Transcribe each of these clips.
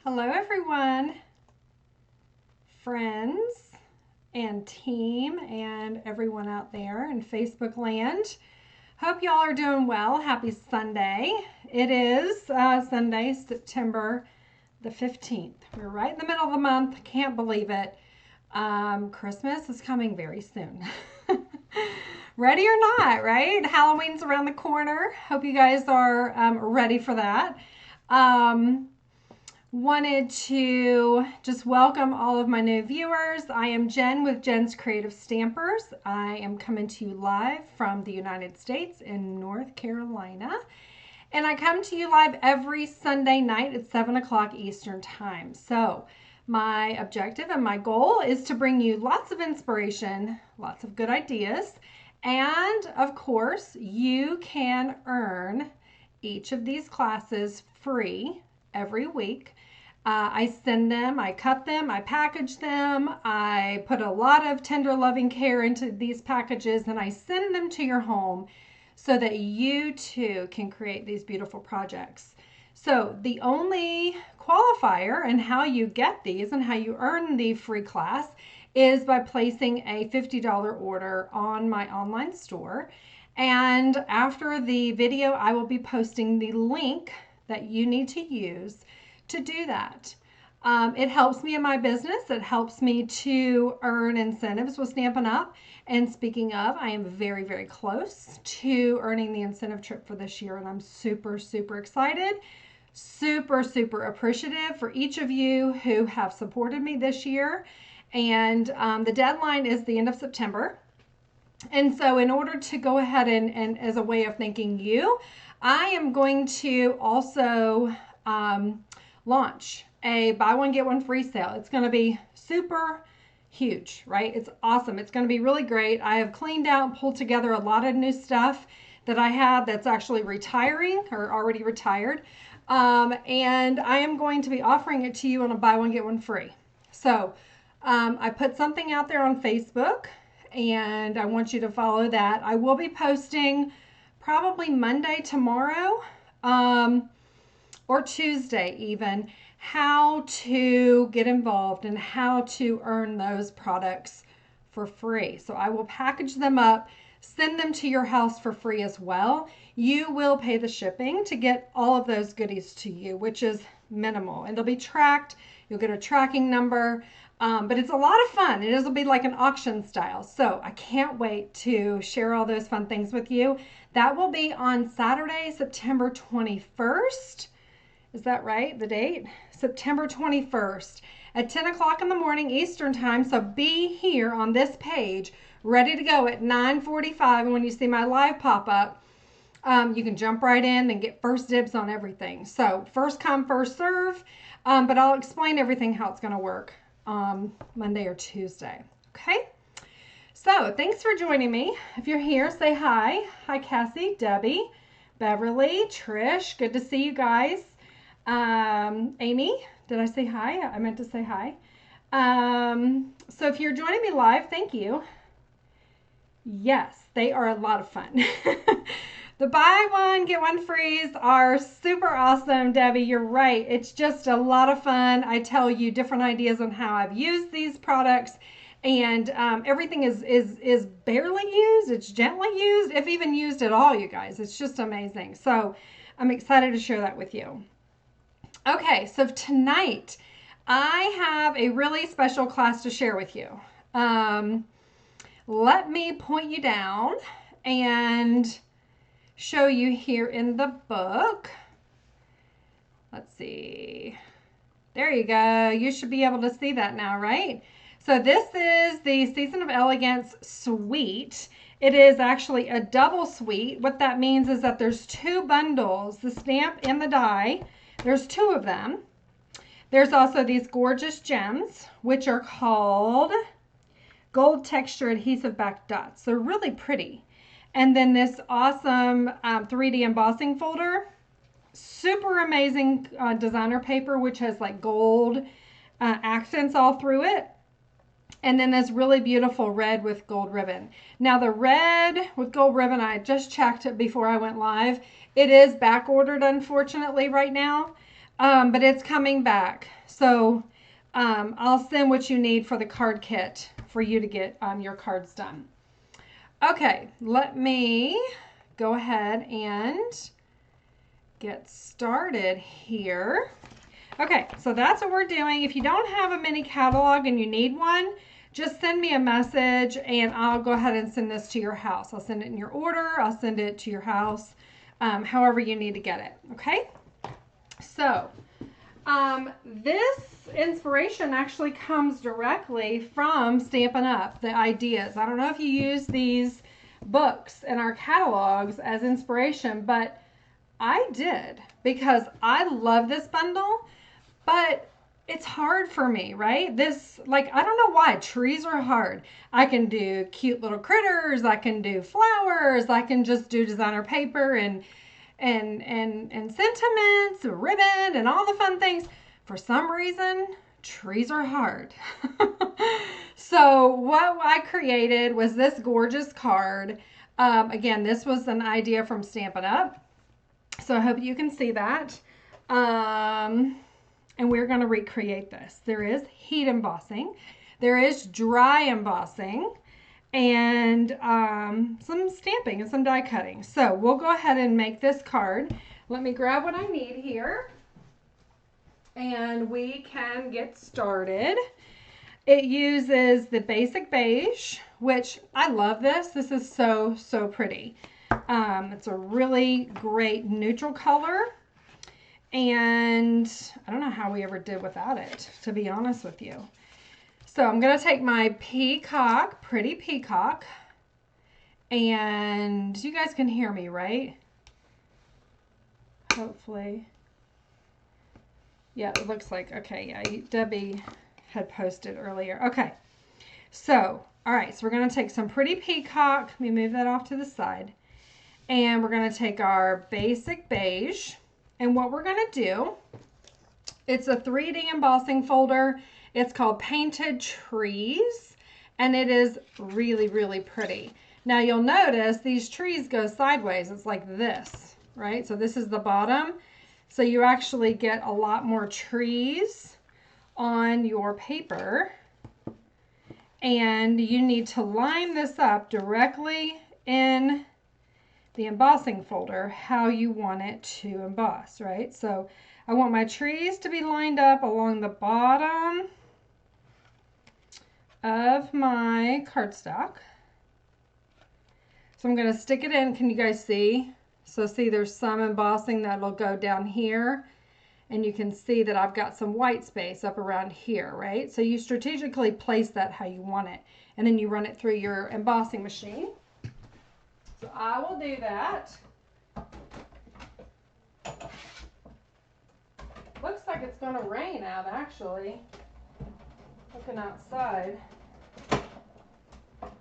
Hello, everyone, friends and team, and everyone out there in Facebook land. Hope y'all are doing well. Happy Sunday. It is Sunday, September the 15th. We're right in the middle of the month. Can't believe it. Christmas is coming very soon. Ready or not, right? Halloween's around the corner. Hope you guys are ready for that. Um, Wanted to just welcome all of my new viewers. I am Jen with Jen's Creative Stampers. I am coming to you live from the United States in North Carolina. And I come to you live every Sunday night at 7 o'clock Eastern Time. So my objective and my goal is to bring you lots of inspiration, lots of good ideas, and of course, you can earn each of these classes free every week. I send them, I cut them, I package them, I put a lot of tender loving care into these packages, and I send them to your home so that you too can create these beautiful projects. So the only qualifier in how you get these and how you earn the free class is by placing a $50 order on my online store. And after the video, I will be posting the link that you need to use to do that. It helps me in my business. It helps me to earn incentives with Stampin' Up. And speaking of, I am very, very close to earning the incentive trip for this year. And I'm super, super excited, super, super appreciative for each of you who have supported me this year. And the deadline is the end of September. And so in order to go ahead and as a way of thanking you, I am going to also launch a buy one get one free sale. It's going to be super huge, right? It's awesome. It's going to be really great. I have cleaned out and pulled together a lot of new stuff that I have that's actually retiring or already retired. And I am going to be offering it to you on a buy one get one free. So I put something out there on Facebook and I want you to follow that. I will be posting probably Monday tomorrow or Tuesday even, how to get involved and how to earn those products for free. So I will package them up, send them to your house for free as well. You will pay the shipping to get all of those goodies to you, which is minimal. And they'll be tracked. You'll get a tracking number. But it's a lot of fun. It will be like an auction style. So I can't wait to share all those fun things with you. That will be on Saturday, September 21st. Is that right? The date? September 21st at 10 o'clock in the morning Eastern Time. So be here on this page, ready to go at 9:45. And when you see my live pop up, you can jump right in and get first dibs on everything. So first come, first serve. But I'll explain everything how it's going to work Monday or Tuesday. Okay? So thanks for joining me. If you're here, say hi. Hi, Cassie, Debbie, Beverly, Trish. Good to see you guys. Amy, did I say hi? I meant to say hi. So if you're joining me live, thank you. Yes, they are a lot of fun. The buy one, get one frees are super awesome, Debbie. You're right. It's just a lot of fun. I tell you different ideas on how I've used these products, and everything is barely used. It's gently used, if even used at all, you guys. It's just amazing. So I'm excited to share that with you. Okay, so tonight I have a really special class to share with you. Let me point you down and show you here in the book. Let's see. There you go. You should be able to see that now, right? So this is the Season of Elegance suite. It is actually a double suite. What that means is that there's two bundles, the stamp and the die. There's two of them. There's also these gorgeous gems, which are called gold texture adhesive back dots. They're really pretty. And then this awesome 3D embossing folder. Super amazing designer paper, which has like gold accents all through it. And then this really beautiful red with gold ribbon. Now the red with gold ribbon, I just checked it before I went live. It is back ordered, unfortunately, right now. but it's coming back. So I'll send what you need for the card kit for you to get your cards done. Okay, let me go ahead and get started here. Okay, so that's what we're doing. If you don't have a mini catalog and you need one, just send me a message and I'll go ahead and send this to your house. I'll send it in your order. I'll send it to your house, however you need to get it. Okay, so this inspiration actually comes directly from Stampin' Up, the ideas. I don't know if you use these books in our catalogs as inspiration, but I did because I love this bundle, but it's hard for me, right? This, like, I don't know why. Trees are hard. I can do cute little critters. I can do flowers. I can just do designer paper and sentiments, ribbon, and all the fun things. For some reason, trees are hard. So what I created was this gorgeous card. Again, this was an idea from Stampin' Up. So I hope you can see that. And we're going to recreate this. There is heat embossing. There is dry embossing. And some stamping and some die cutting. So we'll go ahead and make this card. Let me grab what I need here. And we can get started. It uses the basic beige, which I love this. This is so, so pretty. It's a really great neutral color. And I don't know how we ever did without it, to be honest with you. So I'm going to take my peacock, pretty peacock, and you guys can hear me, right? Hopefully. Yeah, it looks like, okay, yeah, Debbie had posted earlier. Okay, so, all right, so we're going to take some pretty peacock. Let me move that off to the side. And we're going to take our basic beige. And what we're going to do, it's a 3D embossing folder. It's called Painted Trees, and it is really, really pretty. Now you'll notice these trees go sideways. It's like this, right? So this is the bottom. So you actually get a lot more trees on your paper, and you need to line this up directly in the embossing folder how you want it to emboss, right? So I want my trees to be lined up along the bottom of my cardstock. So I'm going to stick it in. Can you guys see? So see, there's some embossing that'll go down here, and you can see that I've got some white space up around here, right? So you strategically place that how you want it, and then you run it through your embossing machine. So I will do that. Looks like it's going to rain out, actually. Looking outside.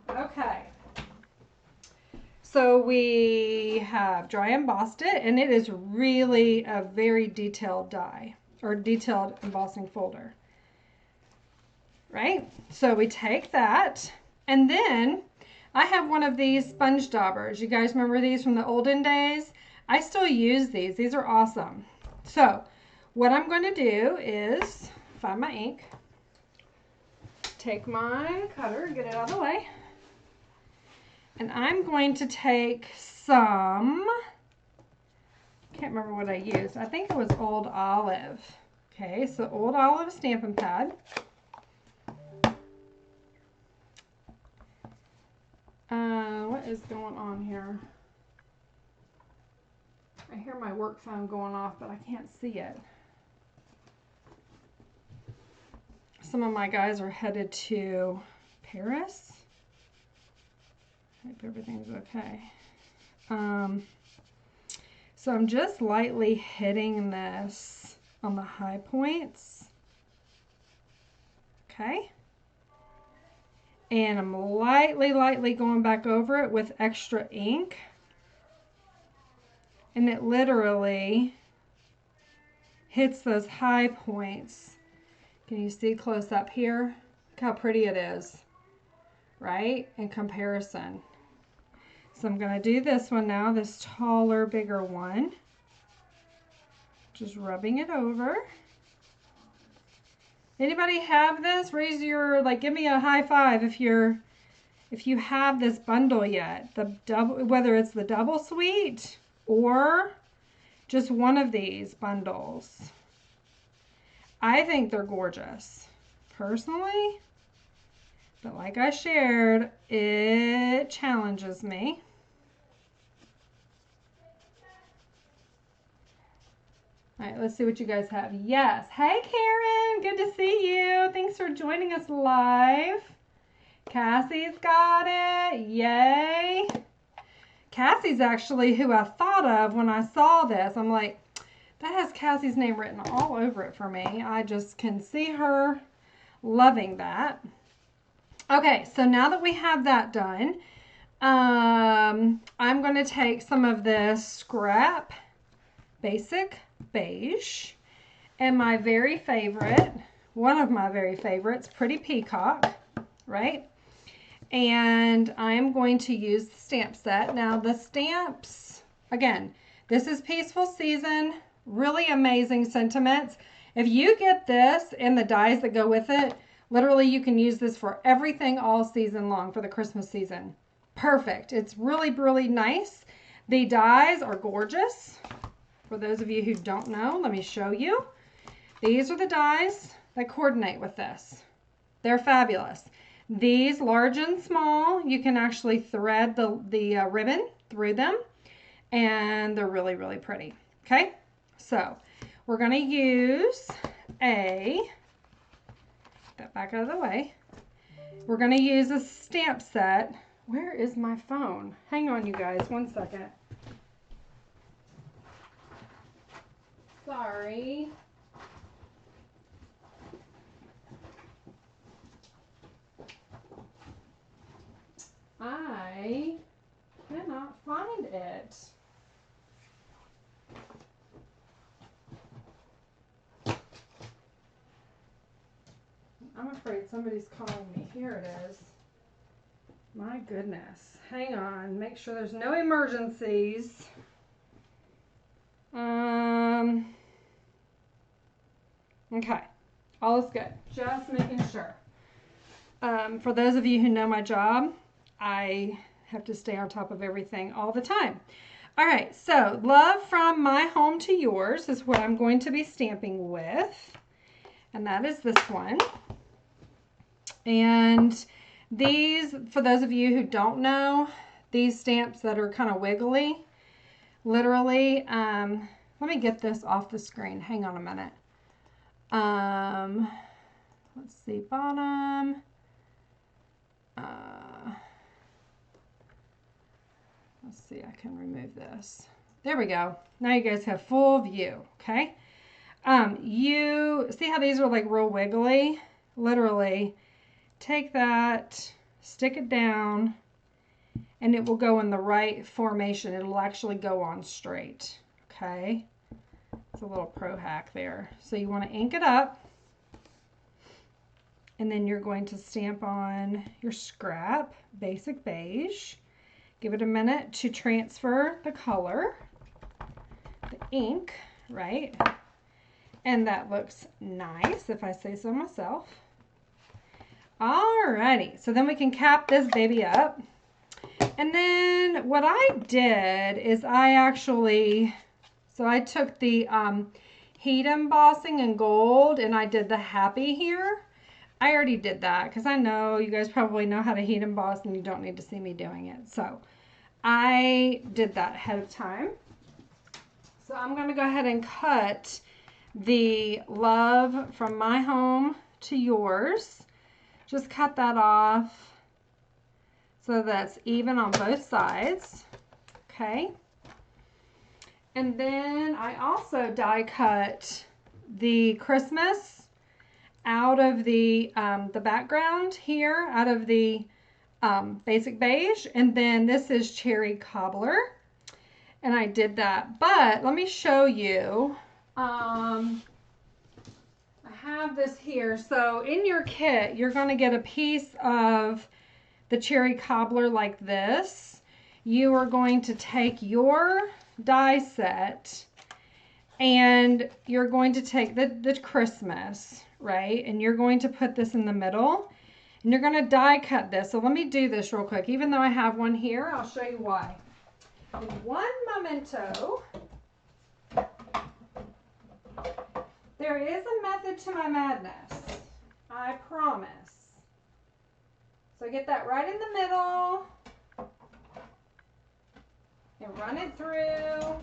Okay. So we have dry embossed it, and it is really a very detailed die, or detailed embossing folder. Right? So we take that, and then I have one of these sponge daubers. You guys remember these from the olden days? I still use these. These are awesome. So what I'm going to do is find my ink, take my cutter, get it out of the way, and I'm going to take some, can't remember what I used. I think it was Old Olive. Okay, so Old Olive Stampin' Pad. What is going on here? I hear my work phone going off, but I can't see it. Some of my guys are headed to Paris. Hope everything's okay. So I'm just lightly hitting this on the high points. Okay. And I'm lightly going back over it with extra ink. And it literally hits those high points. Can you see close up here? Look how pretty it is, right? In comparison. So I'm going to do this one now, this taller, bigger one. Just rubbing it over. Anybody have this? Raise your, like, give me a high five if you have this bundle yet. The double, whether it's the double sweet or just one of these bundles. I think they're gorgeous, personally. But like I shared, it challenges me. All right, let's see what you guys have. Yes. Hey, Karen. Good to see you. Thanks for joining us live. Cassie's got it. Yay. Cassie's actually who I thought of when I saw this. I'm like, that has Cassie's name written all over it for me. I just can see her loving that. Okay, so now that we have that done, I'm going to take some of this scrap basic beige and my very favorite, one of my very favorites, Pretty Peacock, right? And I'm going to use the stamp set. Now the stamps, again, this is Peaceful Season, really amazing sentiments. If you get this and the dies that go with it, literally you can use this for everything all season long for the Christmas season. Perfect. It's really, really nice. The dies are gorgeous. For those of you who don't know, let me show you. These are the dies that coordinate with this. They're fabulous. These large and small, you can actually thread the ribbon through them, and they're really, really pretty. Okay, so we're going to use get that back out of the way. We're going to use a stamp set. Where is my phone? Hang on, you guys, one second. Sorry. I cannot find it. I'm afraid somebody's calling me. Here it is. My goodness. Hang on. Make sure there's no emergencies. Okay. All is good. Just making sure. For those of you who know my job, I have to stay on top of everything all the time. All right, so Love from My Home to Yours is what I'm going to be stamping with. And that is this one. And these, for those of you who don't know, these stamps that are kind of wiggly, literally, let me get this off the screen. Hang on a minute. Let's see, bottom. Let's see, I can remove this. There we go. Now you guys have full view, okay? You see how these are like real wiggly? Literally, take that, stick it down, and it will go in the right formation. It'll actually go on straight, okay? It's a little pro hack there. So you want to ink it up, and then you're going to stamp on your scrap basic beige. Give it a minute to transfer the color, the ink, right? And that looks nice, if I say so myself. Alrighty, so then we can cap this baby up. And then what I did is I took the heat embossing in gold and I did the happy here. I already did that because I know you guys probably know how to heat emboss and you don't need to see me doing it. So I did that ahead of time. So I'm going to go ahead and cut the Love from My Home to Yours. Just cut that off so that's even on both sides. Okay. And then I also die cut the Christmas out of the background here, out of the basic beige. And then this is Cherry Cobbler. And I did that. But let me show you. I have this here. So in your kit, you're going to get a piece of the Cherry Cobbler like this. You are going to take your die set And you're going to take the Christmas, right? And you're going to put this in the middle. And you're going to die cut this. So let me do this real quick. Even though I have one here, I'll show you why. In one momento, there is a method to my madness. I promise. So I get that right in the middle. And run it through.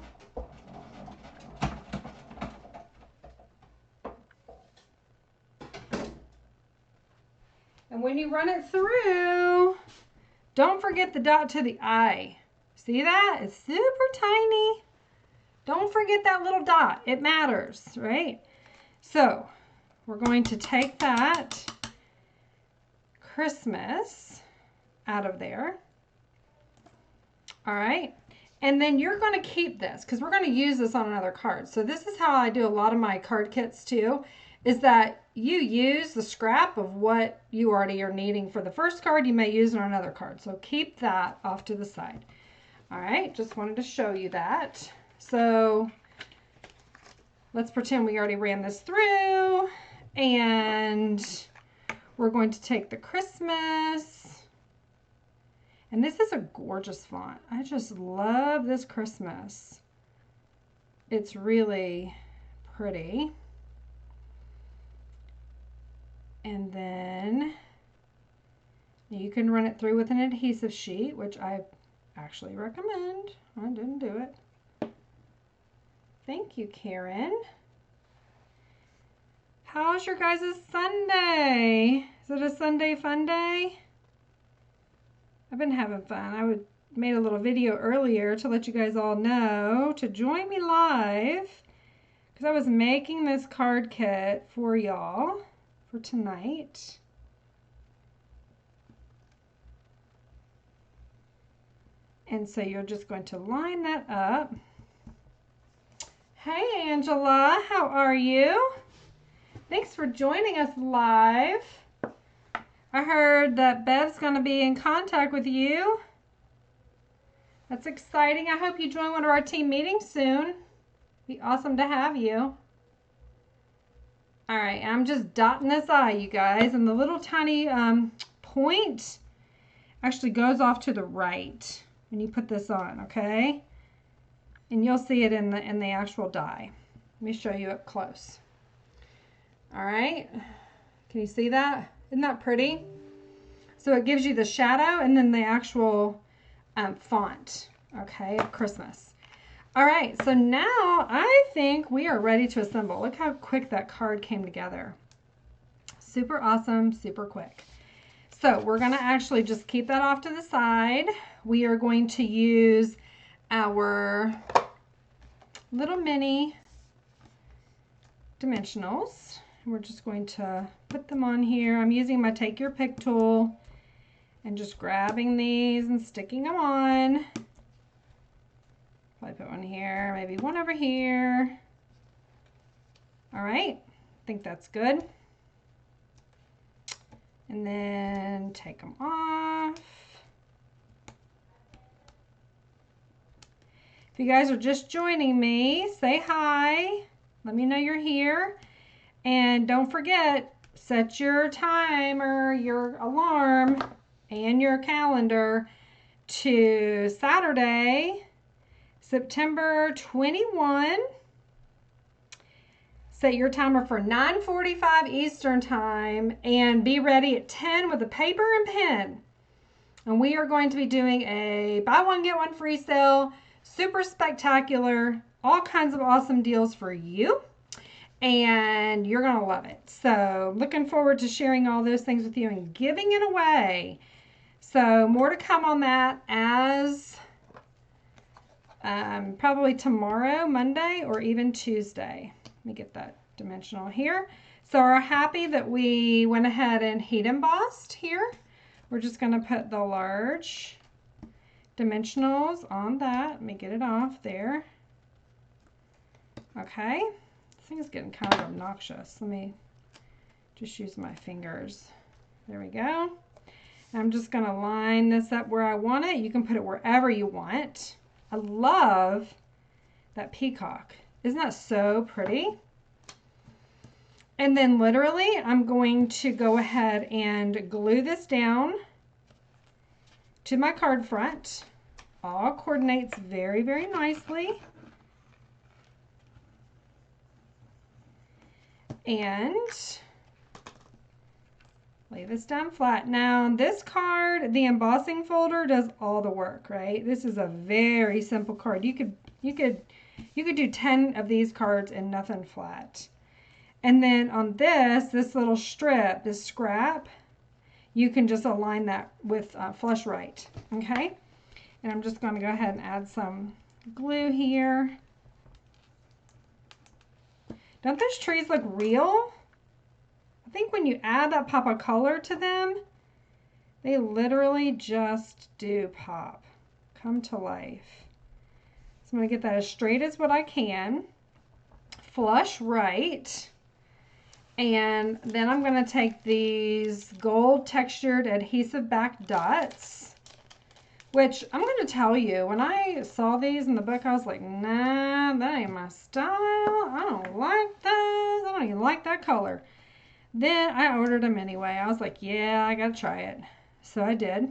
And when you run it through, don't forget the dot to the eye. See that? It's super tiny. Don't forget that little dot. It matters, right? So we're going to take that Christmas out of there. All right. And then you're going to keep this because we're going to use this on another card. So this is how I do a lot of my card kits too, is that you use the scrap of what you already are needing for the first card. You may use it on another card. So keep that off to the side. All right. Just wanted to show you that. So let's pretend we already ran this through, and we're going to take the Christmas. And this is a gorgeous font. I just love this Christmas. It's really pretty. And then you can run it through with an adhesive sheet, which I actually recommend. I didn't do it. Thank you, Karen. How's your guys' Sunday? Is it a Sunday fun day? I've been having fun. I made a little video earlier to let you guys all know to join me live because I was making this card kit for y'all for tonight. And so you're just going to line that up. Hey Angela, how are you? Thanks for joining us live. I heard that Bev's going to be in contact with you. That's exciting. I hope you join one of our team meetings soon. Be awesome to have you. All right, I'm just dotting this I, you guys, and the little tiny point actually goes off to the right when you put this on, okay? And you'll see it in the actual die. Let me show you up close. All right, can you see that? Isn't that pretty? So it gives you the shadow and then the actual font, okay, of Christmas. All right, so now I think we are ready to assemble. Look how quick that card came together. Super awesome, super quick. So we're gonna actually just keep that off to the side. We are going to use our little mini dimensionals. We're just going to put them on here. I'm using my Take Your Pick tool and just grabbing these and sticking them on. Probably put one here, maybe one over here. All right, I think that's good. And then take them off. If you guys are just joining me, say hi. Let me know you're here. And don't forget, set your timer, your alarm, and your calendar to Saturday, September 21. Set your timer for 9:45 Eastern time and be ready at 10 with a paper and pen. And we are going to be doing a buy one, get one free sale, super spectacular, all kinds of awesome deals for you. And you're going to love it. So looking forward to sharing all those things with you and giving it away. So more to come on that as probably tomorrow, Monday, or even Tuesday. Let me get that dimensional here. So we're happy that we went ahead and heat embossed here. We're just going to put the large dimensionals on that. Let me get it off there. Okay. This thing is getting kind of obnoxious. Let me just use my fingers. There we go. I'm just going to line this up where I want it. You can put it wherever you want. I love that peacock. Isn't that so pretty? And then literally I'm going to go ahead and glue this down to my card front. All coordinates very, very nicely. And lay this down flat. Now this card, the embossing folder does all the work, right? This is a very simple card. You could do 10 of these cards and nothing flat. And then on this little strip, this scrap, you can just align that with flush right, okay? And I'm just going to go ahead and add some glue here. Don't those trees look real? I think when you add that pop of color to them, they literally just do pop, come to life. So I'm going to get that as straight as what I can, flush right, and then I'm going to take these gold textured adhesive back dots, which I'm going to tell you, when I saw these in the book, I was like, nah, that ain't my style. I don't like those. I don't even like that color. Then I ordered them anyway. I was like, yeah, I got to try it. So I did,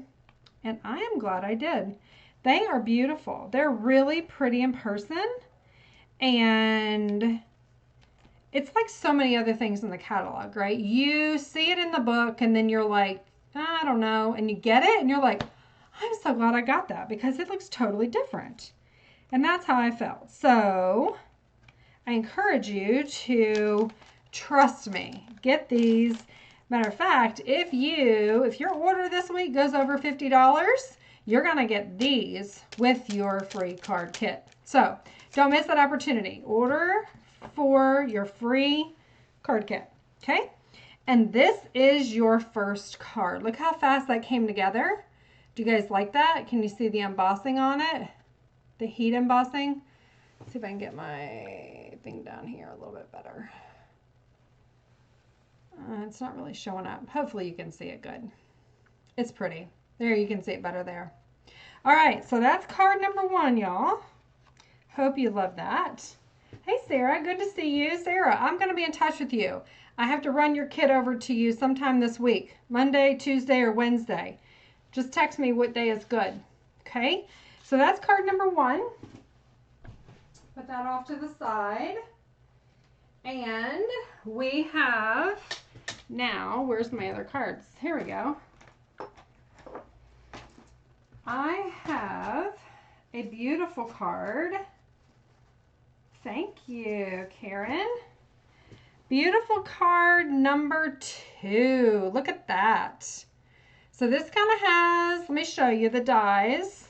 and I am glad I did. They are beautiful. They're really pretty in person, and it's like so many other things in the catalog, right? You see it in the book, and then you're like, I don't know, and you get it, and you're like, I'm so glad I got that because it looks totally different. And that's how I felt. So I encourage you to trust me. Get these. Matter of fact, if your order this week goes over $50, you're going to get these with your free card kit. So don't miss that opportunity. Order for your free card kit. Okay? And this is your first card. Look how fast that came together. Do you guys like that? Can you see the embossing on it? The heat embossing? Let's see if I can get my thing down here a little bit better. It's not really showing up. Hopefully you can see it good. It's pretty. There, you can see it better there. All right, so that's card number 1, y'all. Hope you love that. Hey, Sarah, good to see you. Sarah, I'm going to be in touch with you. I have to run your kit over to you sometime this week, Monday, Tuesday, or Wednesday. Just text me what day is good, okay? So that's card number 1. Put that off to the side. And we have now, where's my other cards? Here we go. I have a beautiful card. Thank you, Karen. Beautiful card number 2. Look at that. So this kind of has, let me show you the dies.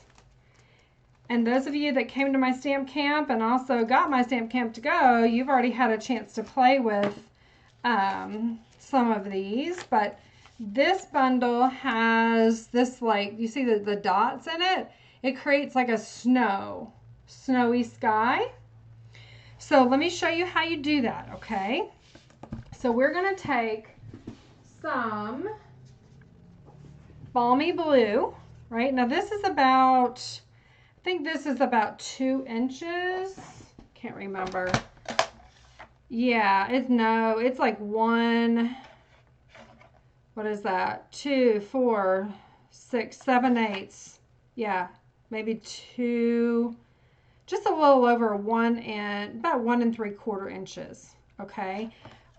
And those of you that came to my stamp camp and also got my stamp camp to go, you've already had a chance to play with some of these. But this bundle has this, like, you see the dots in it? It creates like a snowy sky. So let me show you how you do that, okay? So we're going to take some Balmy Blue, right? Now this is about, I think this is about 2 inches. Can't remember. Yeah, it's like 1, what is that? 2, 4, 6, 7 eighths. Yeah, maybe 2, just a little over 1 and about 1 3/4 inches. Okay,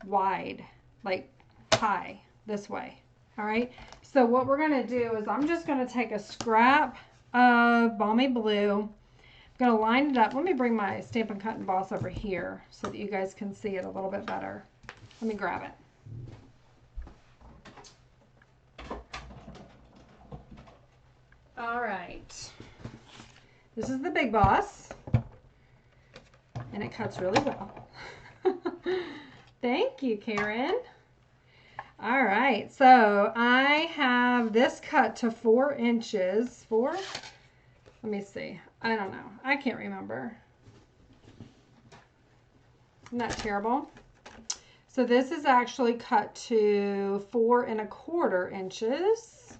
wide, like high this way. All right. So what we're going to do is I'm just going to take a scrap of Balmy Blue. I'm going to line it up. Let me bring my Stampin' Cut and Boss over here so that you guys can see it a little bit better. Let me grab it. All right. This is the Big Boss. And it cuts really well. Thank you, Karen. All right, so I have this cut to 4 inches. 4? Let me see. I don't know. I can't remember. Isn't that terrible? So this is actually cut to 4 1/4 inches.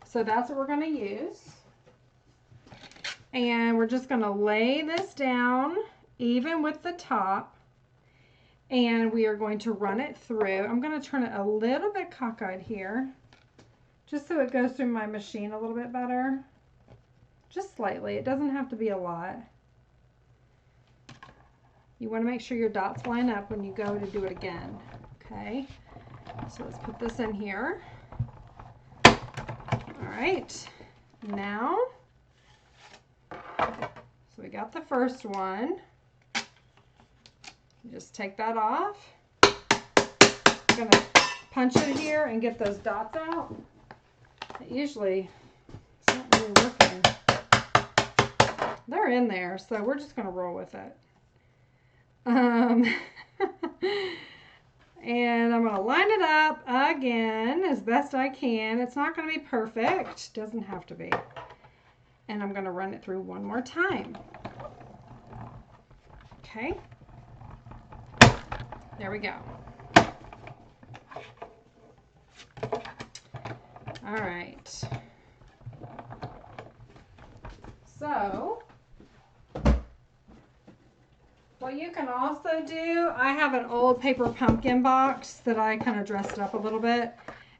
So that's what we're going to use. And we're just going to lay this down even with the top, and we are going to run it through. I'm going to turn it a little bit cockeyed here, just so it goes through my machine a little bit better. Just slightly. It doesn't have to be a lot. You want to make sure your dots line up when you go to do it again. Okay, so let's put this in here. All right, now, so we got the first one. You just take that off. I'm going to punch it here and get those dots out. It usually, it's not really working. They're in there, so we're just going to roll with it. And I'm going to line it up again as best I can. It's not going to be perfect. Doesn't have to be. And I'm going to run it through one more time. Okay. There we go. All right. So, what you can also do, I have an old paper pumpkin box that I kind of dressed up a little bit,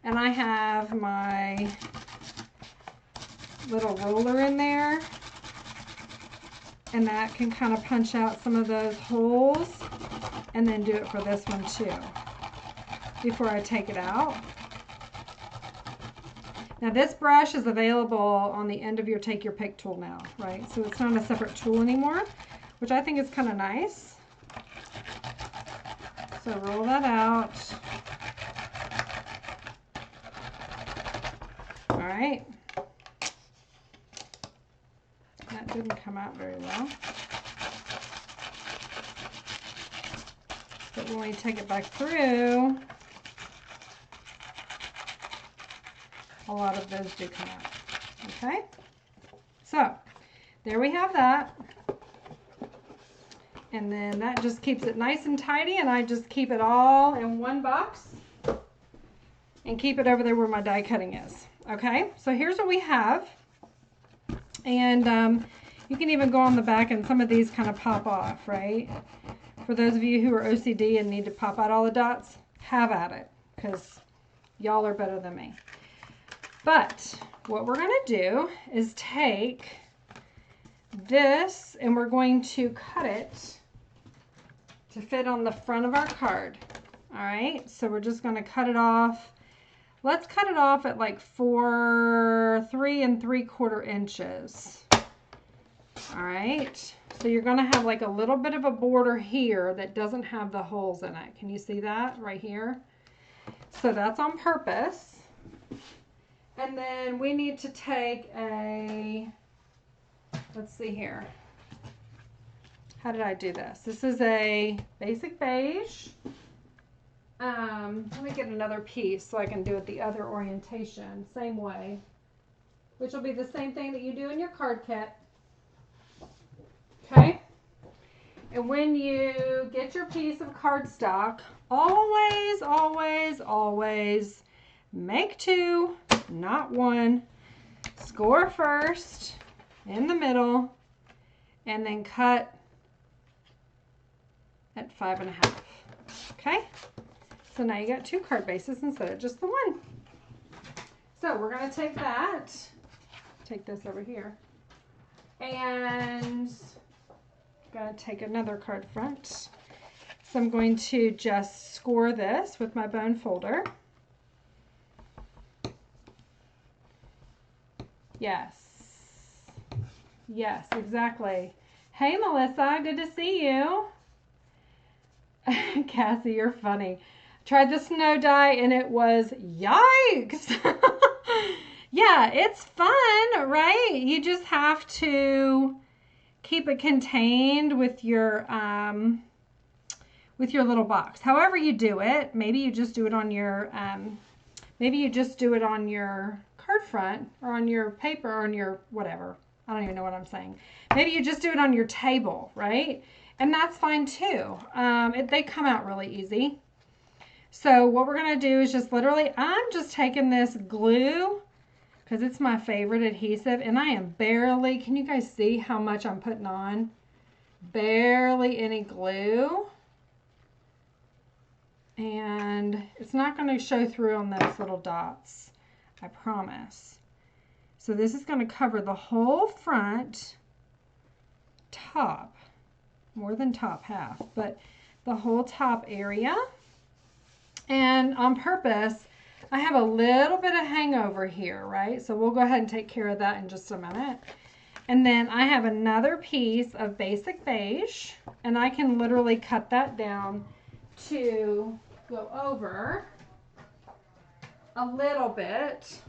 and I have my little roller in there, and that can kind of punch out some of those holes, and then do it for this one too before I take it out. Now this brush is available on the end of your take your pick tool now, right? So it's not a separate tool anymore, which I think is kind of nice. So roll that out. All right. That didn't come out very well. But when we take it back through, a lot of those do come out. Okay? So, there we have that. And then that just keeps it nice and tidy, and I just keep it all in one box and keep it over there where my die cutting is. Okay, so here's what we have. And you can even go on the back, and some of these kind of pop off, right? For those of you who are OCD and need to pop out all the dots, have at it, because y'all are better than me. But what we're going to do is take this, and we're going to cut it to fit on the front of our card. All right, so we're just going to cut it off. Let's cut it off at like 3 3/4 inches. All right, so you're going to have like a little bit of a border here that doesn't have the holes in it. Can you see that right here? So that's on purpose. And then we need to take a, let's see here. How did I do this? This is a basic beige. Let me get another piece so I can do it the other orientation, same way, which will be the same thing that you do in your card kit. Okay? And when you get your piece of cardstock, always, always, always make 2, not 1. Score first in the middle, and then cut at 5 1/2. Okay? So now you got 2 card bases instead of just the 1. So we're going to take that, take this over here, and going to take another card front. So I'm going to just score this with my bone folder. Yes. Yes, exactly. Hey, Melissa, good to see you. Cassie, you're funny. Tried the snow die and it was yikes. Yeah, it's fun, right? You just have to keep it contained with your little box. However you do it, maybe you just do it on your card front or on your paper or on your whatever. I don't even know what I'm saying. Maybe you just do it on your table, right? And that's fine too. They come out really easy. So what we're going to do is just literally, I'm just taking this glue because it's my favorite adhesive, and I am barely, can you guys see how much I'm putting on? barely any glue. And it's not going to show through on those little dots, I promise. So this is going to cover the whole front top, more than top half, but the whole top area. And on purpose, I have a little bit of hangover here, right? So we'll go ahead and take care of that in just a minute. And then I have another piece of basic beige, and I can literally cut that down to go over a little bit.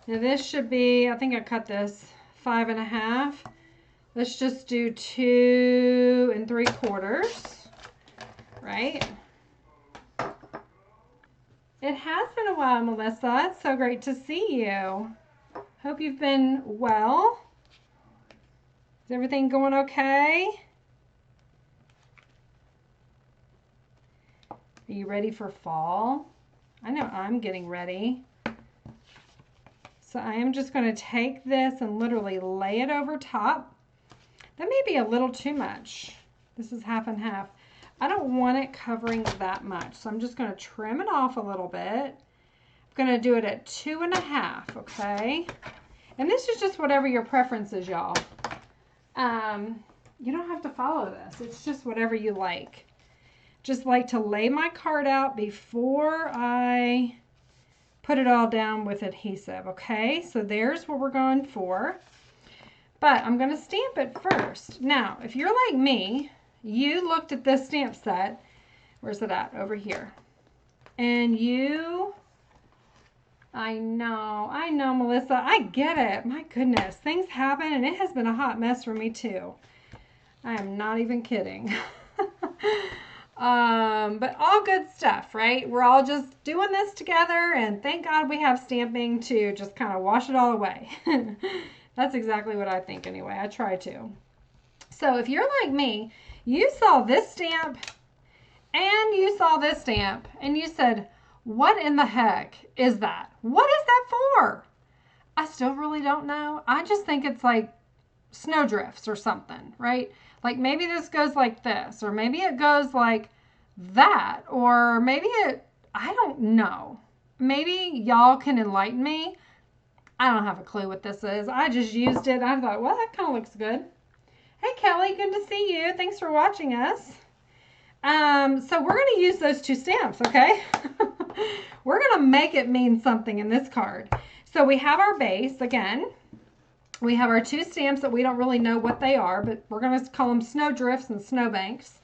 Now this should be, I think I cut this 5.5. Let's just do 2 3/4, right? It has been a while, Melissa. It's so great to see you. Hope you've been well. Is everything going okay? Are you ready for fall? I know I'm getting ready. So I am just going to take this and literally lay it over top. That may be a little too much. This is 1/2 and 1/2. I don't want it covering that much, so I'm just going to trim it off a little bit. I'm going to do it at 2.5, okay? And this is just whatever your preference is, y'all. You don't have to follow this. It's just whatever you like. Just like to lay my card out before I put it all down with adhesive, okay? So there's what we're going for. But I'm going to stamp it first. Now, if you're like me, you looked at this stamp set. Where's it at? Over here. And you, I know, Melissa, I get it. My goodness, things happen, and it has been a hot mess for me too. I am not even kidding. But all good stuff, right? We're all just doing this together, and thank God we have stamping to just kind of wash it all away. That's exactly what I think anyway. I try to. So if you're like me, you saw this stamp and you saw this stamp and you said, what in the heck is that? What is that for? I still really don't know. I just think it's like snowdrifts or something, right? Like maybe this goes like this, or maybe it goes like that, or maybe it, I don't know. Maybe y'all can enlighten me. I don't have a clue what this is. I just used it. I thought, well, that kind of looks good. Hey, Kelly, good to see you. Thanks for watching us. So we're going to use those 2 stamps, okay? We're going to make it mean something in this card. So we have our base, again. We have our 2 stamps that we don't really know what they are, but we're going to call them snowdrifts and snowbanks.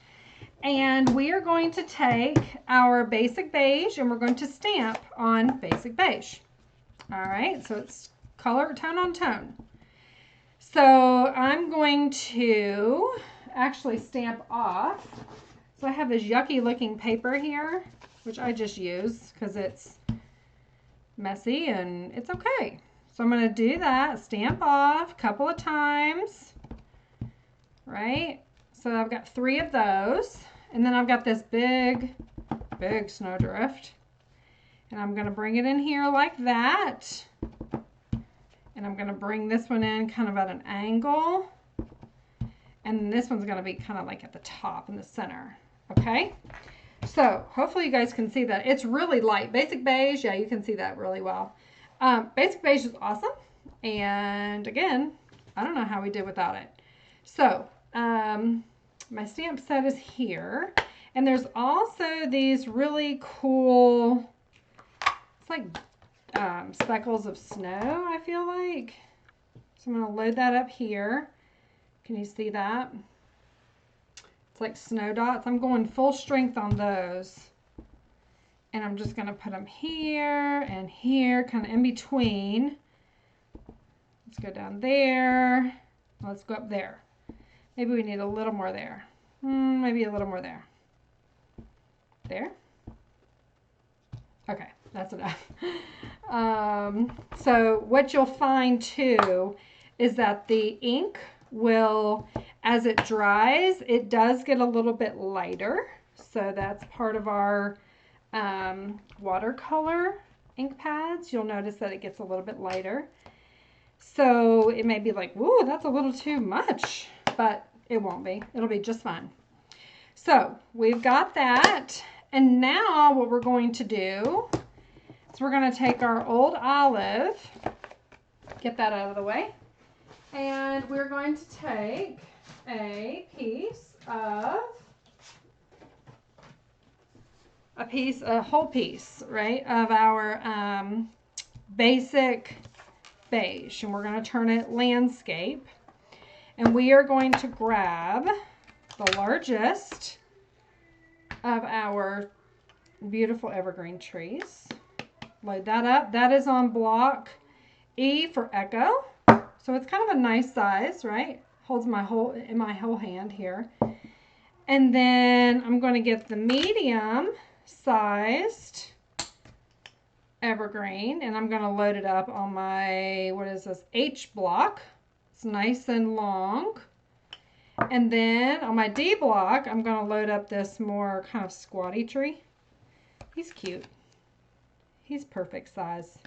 And we are going to take our basic beige and we're going to stamp on basic beige. All right, so it's color, tone on tone. So I'm going to actually stamp off. So I have this yucky looking paper here, which I just use because it's messy and it's okay. So I'm going to do that, stamp off a couple of times, right? So I've got 3 of those. And then I've got this big snowdrift. And I'm going to bring it in here like that. And I'm going to bring this one in kind of at an angle. And this one's going to be kind of like at the top in the center. Okay? So hopefully you guys can see that. It's really light. Basic beige, yeah, you can see that really well. Basic beige is awesome. And again, I don't know how we did without it. So my stamp set is here. And there's also these really cool, it's like speckles of snow, I feel like. So I'm going to load that up here. Can you see that? It's like snow dots. I'm going full strength on those. And I'm just going to put them here and here, kind of in between. Let's go down there. Let's go up there. Maybe we need a little more there. Maybe a little more there. There? Okay, that's enough. So what you'll find too is that the ink will, as it dries, it does get a little bit lighter. So that's part of our watercolor ink pads. You'll notice that it gets a little bit lighter. So it may be like, whoa, that's a little too much. But It won't be. It'll be just fine. So we've got that. And now what we're going to do is we're going to take our old olive, get that out of the way, and we're going to take a whole piece, right, of our basic beige, and we're going to turn it landscape. And we are going to grab the largest of our beautiful evergreen trees. Load that up. That is on block E for Echo. So it's kind of a nice size, right? Holds my whole hand here. And then I'm going to get the medium sized evergreen, and I'm going to load it up on my, what is this, H block. It's nice and long. And then on my D block, I'm going to load up this more kind of squatty tree. He's cute. He's perfect size.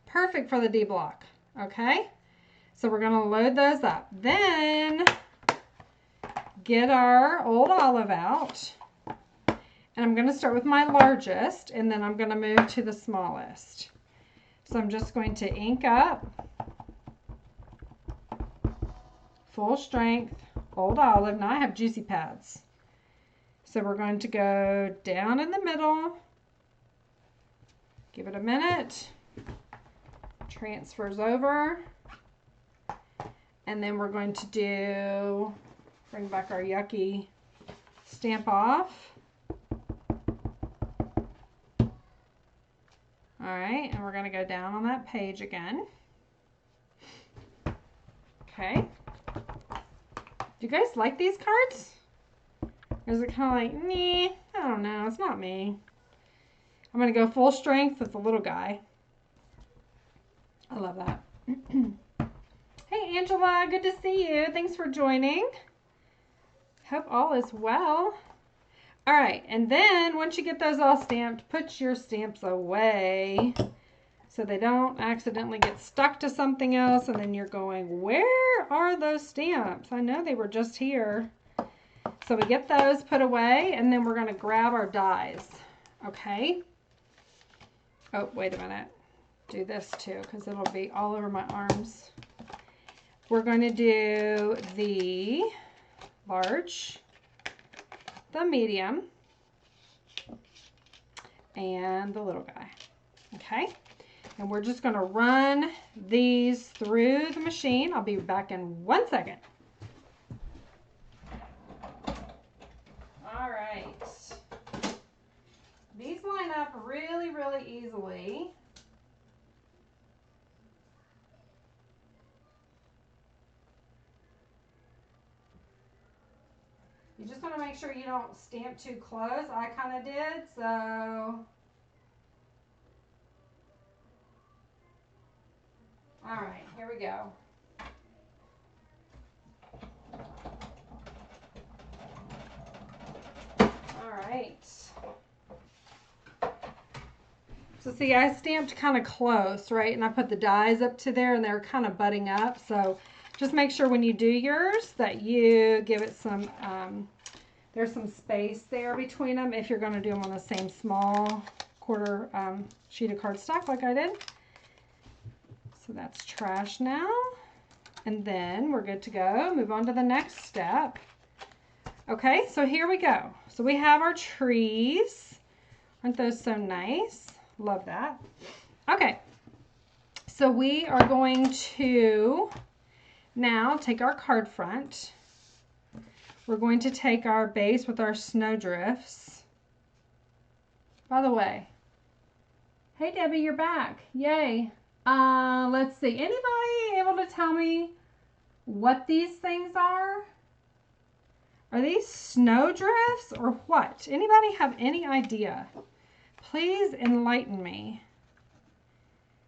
Perfect for the D block. Okay? So we're going to load those up. Then get our old olive out. And I'm going to start with my largest, and then I'm going to move to the smallest. So I'm just going to ink up full strength old olive. Now I have juicy pads. So we're going to go down in the middle. Give it a minute. Transfers over. And then we're going to bring back our yucky Stamp Off. All right, and we're going to go down on that page again. Okay. Do you guys like these cards? Or is it kind of like, meh, I don't know, it's not me. I'm going to go full strength with the little guy. I love that. Hey, Angela, good to see you. Thanks for joining. Hope all is well. All right, and then once you get those all stamped, put your stamps away so they don't accidentally get stuck to something else, and then you're going, where are those stamps? I know they were just here. So we get those put away, and then we're going to grab our dies, okay? Oh, wait a minute. Do this too, because it'll be all over my arms. We're going to do the large, the medium, and the little guy, okay? And we're just going to run these through the machine. I'll be back in 1 second. All right. These line up really, really easily. You just want to make sure you don't stamp too close. I kind of did, so. All right, here we go. All right. So see, I stamped kind of close, right? And I put the dies up to there, and they're kind of butting up. So just make sure when you do yours that you give it some, there's some space there between them if you're going to do them on the same small quarter sheet of cardstock like I did. So that's trash now. And then we're good to go. Move on to the next step. Okay, so here we go. So we have our trees. Aren't those so nice? Love that. Okay, so we are going to now take our card front. We're going to take our base with our snowdrifts. By the way, hey Debbie, you're back. Yay. Let's see. Anybody able to tell me what these things are? Are these snowdrifts or what? Anybody have any idea? Please enlighten me,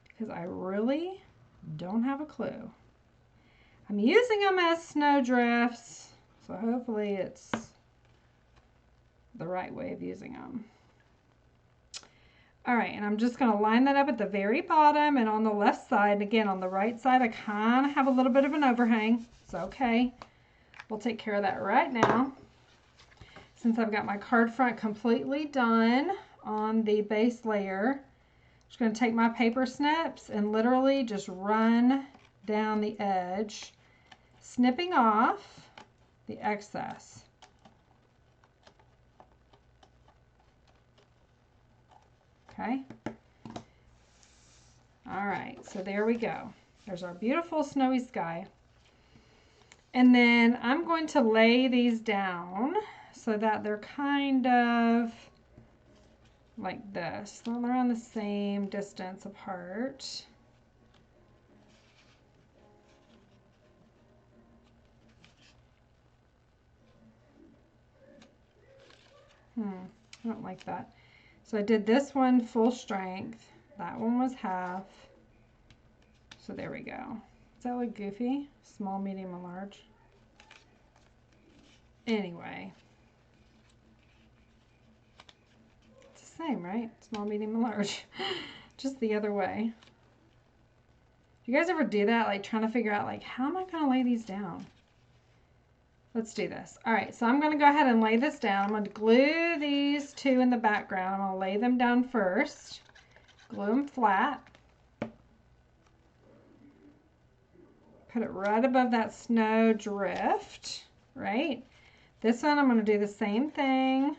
because I really don't have a clue. I'm using them as snowdrifts, so hopefully it's the right way of using them. All right, and I'm just going to line that up at the very bottom and on the left side. And again, on the right side, I kind of have a little bit of an overhang. It's okay. we'll take care of that right now. Since I've got my card front completely done on the base layer, I'm just going to take my paper snips and literally just run down the edge, snipping off the excess. Okay. All right, so there we go. There's our beautiful snowy sky. And then I'm going to lay these down so that they're kind of like this. So they're on the same distance apart. I don't like that. So I did this one full strength. That one was half. So there we go. Does that look goofy? Small, medium, and large. Anyway. It's the same, right? Small, medium, and large. Just the other way. Do you guys ever do that? Like trying to figure out like, how am I going to lay these down? Let's do this. All right, so I'm going to go ahead and lay this down. I'm going to glue these two in the background. I'm going to lay them down first. Glue them flat. Put it right above that snow drift, right? This one I'm going to do the same thing.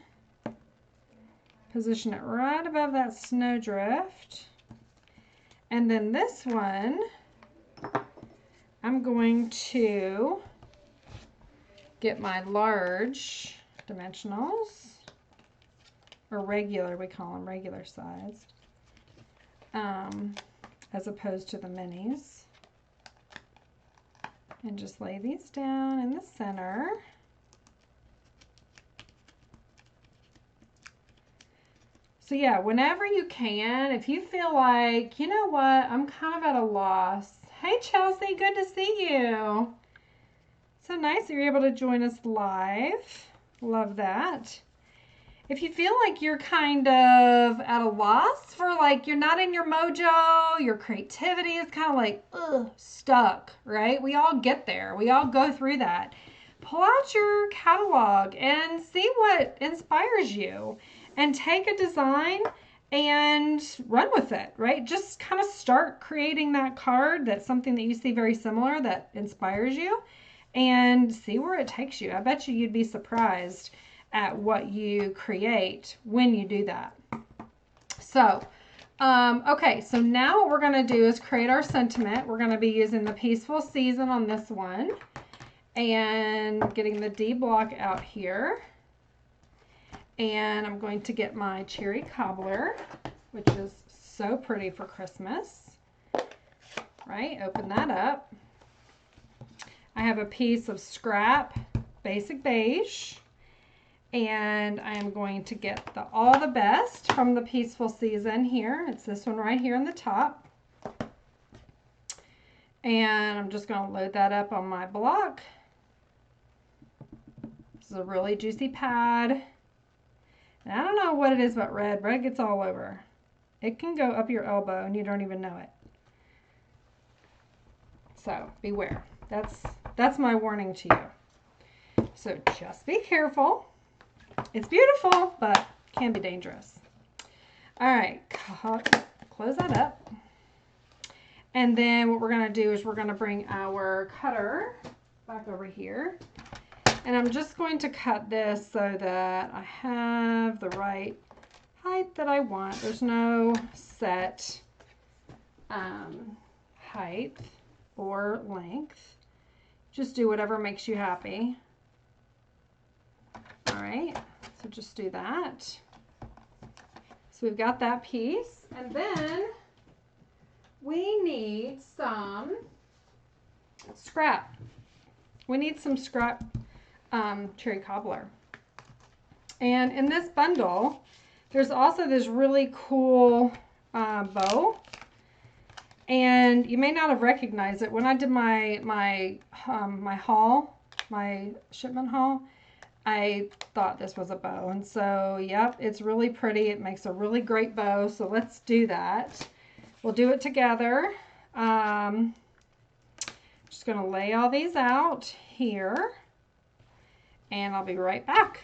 Position it right above that snow drift. And then this one, I'm going to get my large dimensionals, or regular, we call them regular sized, as opposed to the minis. And just lay these down in the center. So yeah, whenever you can, if you feel like, you know what, I'm kind of at a loss. Hey Chelsea, good to see you. So nice that you're able to join us live. Love that. If you feel like you're kind of at a loss for like, you're not in your mojo, your creativity is kind of like, stuck, right? We all get there. We all go through that. Pull out your catalog and see what inspires you and take a design and run with it, right? Just kind of start creating that card that's something that you see very similar that inspires you and see where it takes you. I bet you'd be surprised at what you create when you do that. So, okay, so now what we're going to do is create our sentiment. We're going to be using the Peaceful Season on this one and getting the D block out here. And I'm going to get my cherry cobbler, which is so pretty for Christmas, right? Open that up. I have a piece of scrap basic beige, and I am going to get the All the Best from the Peaceful Season here. It's this one right here on the top. And I'm just going to load that up on my block. This is a really juicy pad. And I don't know what it is about red. Red gets all over. It can go up your elbow and you don't even know it. So beware. That's my warning to you. So just be careful. It's beautiful, but can be dangerous. All right, close that up. And then what we're going to do is we're going to bring our cutter back over here. And I'm just going to cut this so that I have the right height that I want. There's no set height or length. Just do whatever makes you happy. All right, so just do that. So we've got that piece, and then we need some scrap. We need some scrap cherry cobbler. And in this bundle, there's also this really cool bow. And you may not have recognized it. When I did my haul, my shipment haul, I thought this was a bow. And so, yep, it's really pretty. It makes a really great bow. So let's do that. We'll do it together. Just going to lay all these out here. and I'll be right back.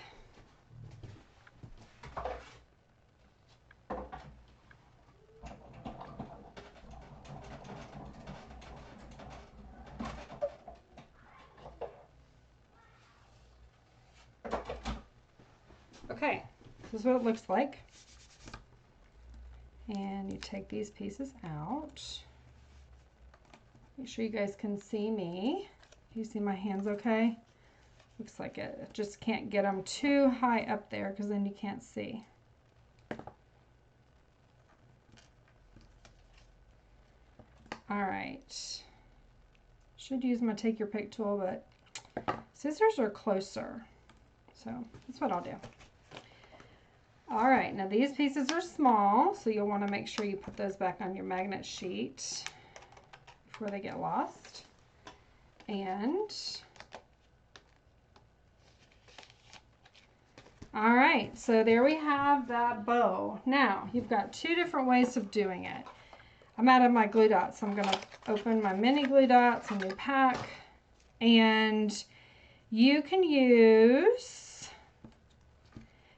Okay, this is what it looks like. And you take these pieces out. Make sure you guys can see me. You see my hands okay? Looks like it. Just can't get them too high up there because then you can't see. All right. Should use my take your pick tool, but scissors are closer. So that's what I'll do. All right, now these pieces are small, so you'll want to make sure you put those back on your magnet sheet before they get lost. And all right, so there we have that bow. Now, you've got two different ways of doing it. I'm out of my glue dots, so I'm going to open my mini glue dots, a new pack, and you can use...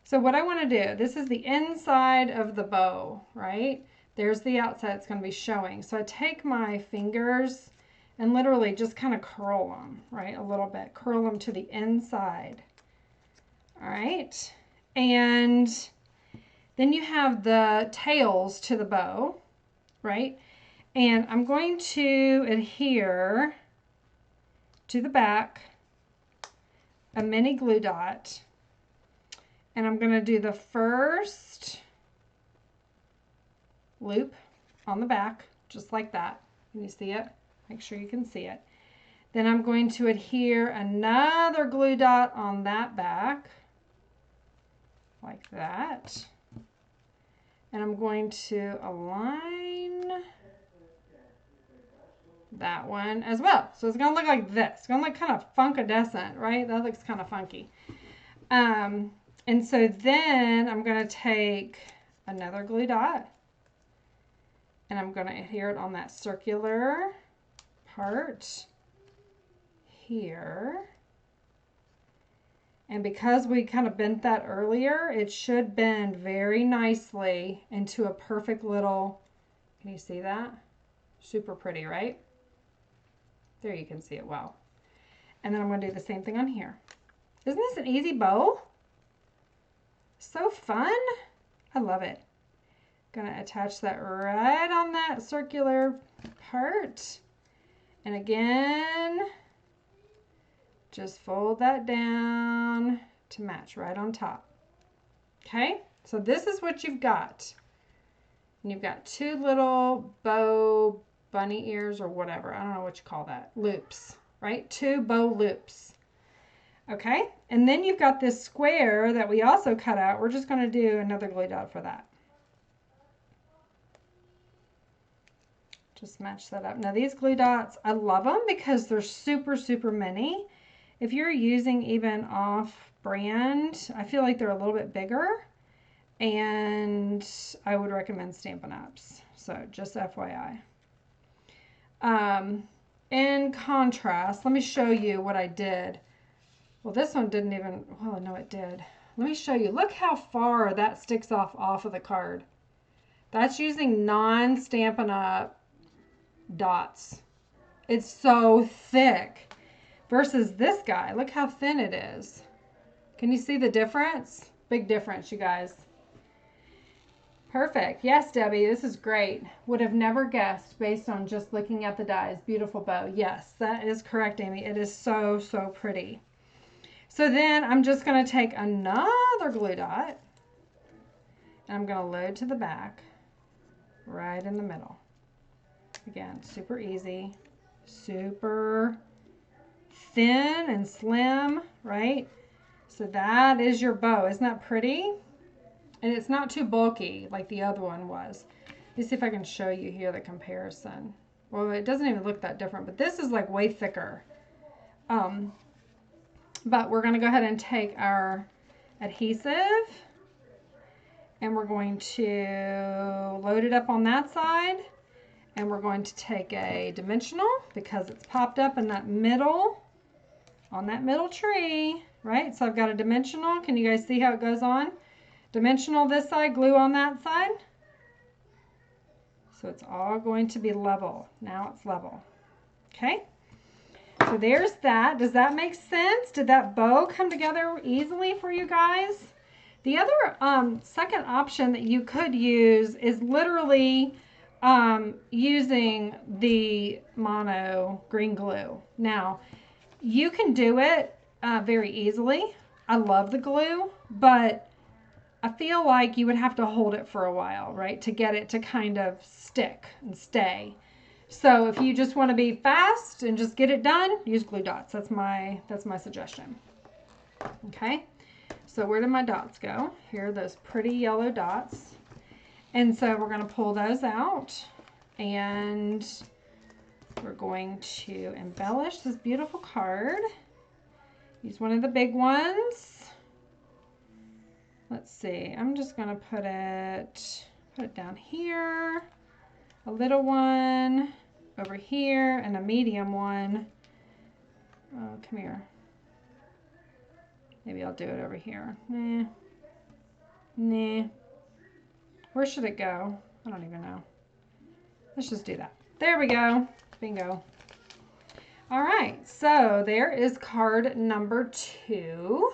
So what I want to do, this is the inside of the bow, right? There's the outside it's going to be showing. So I take my fingers and literally just kind of curl them, right? A little bit. Curl them to the inside. All right. And then you have the tails to the bow, right? And I'm going to adhere to the back a mini glue dot. And I'm going to do the first loop on the back, just like that. Can you see it? Make sure you can see it. Then I'm going to adhere another glue dot on that back, like that. And I'm going to align that one as well. So it's going to look like this. It's going to look kind of funkadescent, right? That looks kind of funky. And so then I'm going to take another glue dot and I'm going to adhere it on that circular part here. And because we kind of bent that earlier, it should bend very nicely into a perfect little, can you see that? Super pretty, right? There you can see it well. And then I'm going to do the same thing on here. Isn't this an easy bow? So fun. I love it. Gonna attach that right on that circular part. And again, just fold that down to match right on top. Okay, so this is what you've got. And you've got two little bow bunny ears or whatever. I don't know what you call that. Loops, right? Two bow loops. Okay, and then you've got this square that we also cut out. We're just going to do another glue dot for that. Just match that up. Now these glue dots, I love them because they're super, super mini. If you're using even off-brand, I feel like they're a little bit bigger. And I would recommend Stampin' Up's. So just FYI. In contrast, let me show you what I did. Well, this one didn't even, well, no, it did. Let me show you. Look how far that sticks off of the card. That's using non-Stampin' Up dots. It's so thick versus this guy. Look how thin it is. Can you see the difference? Big difference, you guys. Perfect. Yes, Debbie, this is great. Would have never guessed based on just looking at the dies. Beautiful bow. Yes, that is correct, Amy. It is so, so pretty. So then I'm just going to take another glue dot and I'm going to load to the back right in the middle. Again, super easy, super thin and slim, right? So that is your bow. Isn't that pretty? And it's not too bulky like the other one was. Let me see if I can show you here the comparison. Well, it doesn't even look that different, but this is like way thicker. But we're going to go ahead and take our adhesive and we're going to load it up on that side. And we're going to take a dimensional because it's popped up in that middle, on that middle tree, right? So I've got a dimensional. Can you guys see how it goes on? Dimensional this side, glue on that side. So it's all going to be level. Now it's level. Okay? So there's that. Does that make sense? Did that bow come together easily for you guys? The other second option that you could use is literally using the mono green glue. Now, you can do it very easily. I love the glue, but I feel like you would have to hold it for a while, right, to get it to kind of stick and stay. So if you just want to be fast and just get it done, use glue dots. That's my suggestion. Okay, so where did my dots go? Here are those pretty yellow dots. And so we're going to pull those out, and we're going to embellish this beautiful card. Use one of the big ones. Let's see, I'm just going to put it down here, a little one over here, and a medium one. Oh, come here. Maybe I'll do it over here. Nah. Where should it go? I don't even know. Let's just do that. There we go. Bingo. All right, so there is card number 2.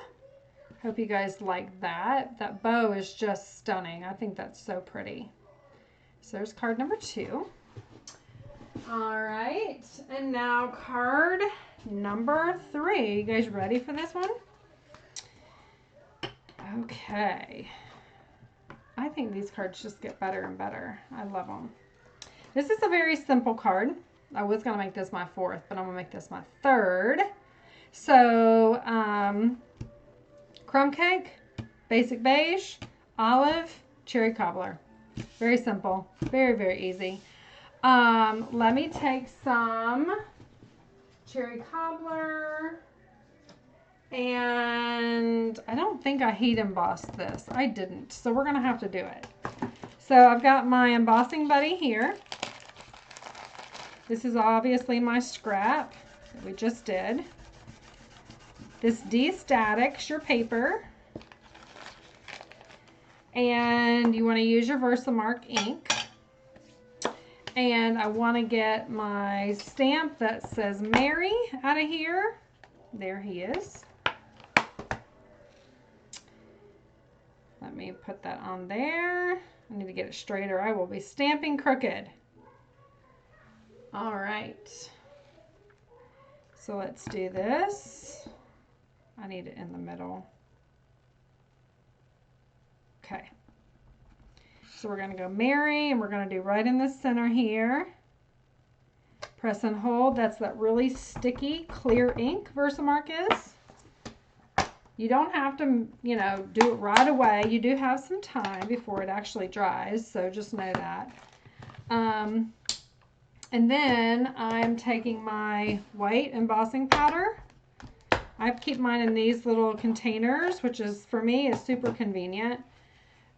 Hope you guys like that. That bow is just stunning. I think that's so pretty. So there's card number 2. All right, and now card number 3. You guys ready for this one? Okay. I think these cards just get better and better. I love them. This is a very simple card. I was going to make this my 4th, but I'm going to make this my 3rd. So, crumb cake, basic beige, olive, cherry cobbler. Very simple. Very, very easy. Let me take some cherry cobbler, and I don't think I heat embossed this. I didn't, so we're going to have to do it. So I've got my embossing buddy here. This is obviously my scrap that we just did. This de-statics your paper. And you want to use your Versamark ink. And I want to get my stamp that says Mary out of here. There he is. Let me put that on there. I need to get it straight or I will be stamping crooked. All right. So let's do this. I need it in the middle. Okay. So we're going to go Mary, and we're going to do right in the center here. Press and hold. That's that really sticky, clear ink Versamark is. You don't have to, you know, do it right away. You do have some time before it actually dries, so just know that. And then I'm taking my white embossing powder. I keep mine in these little containers, which is, for me, is super convenient.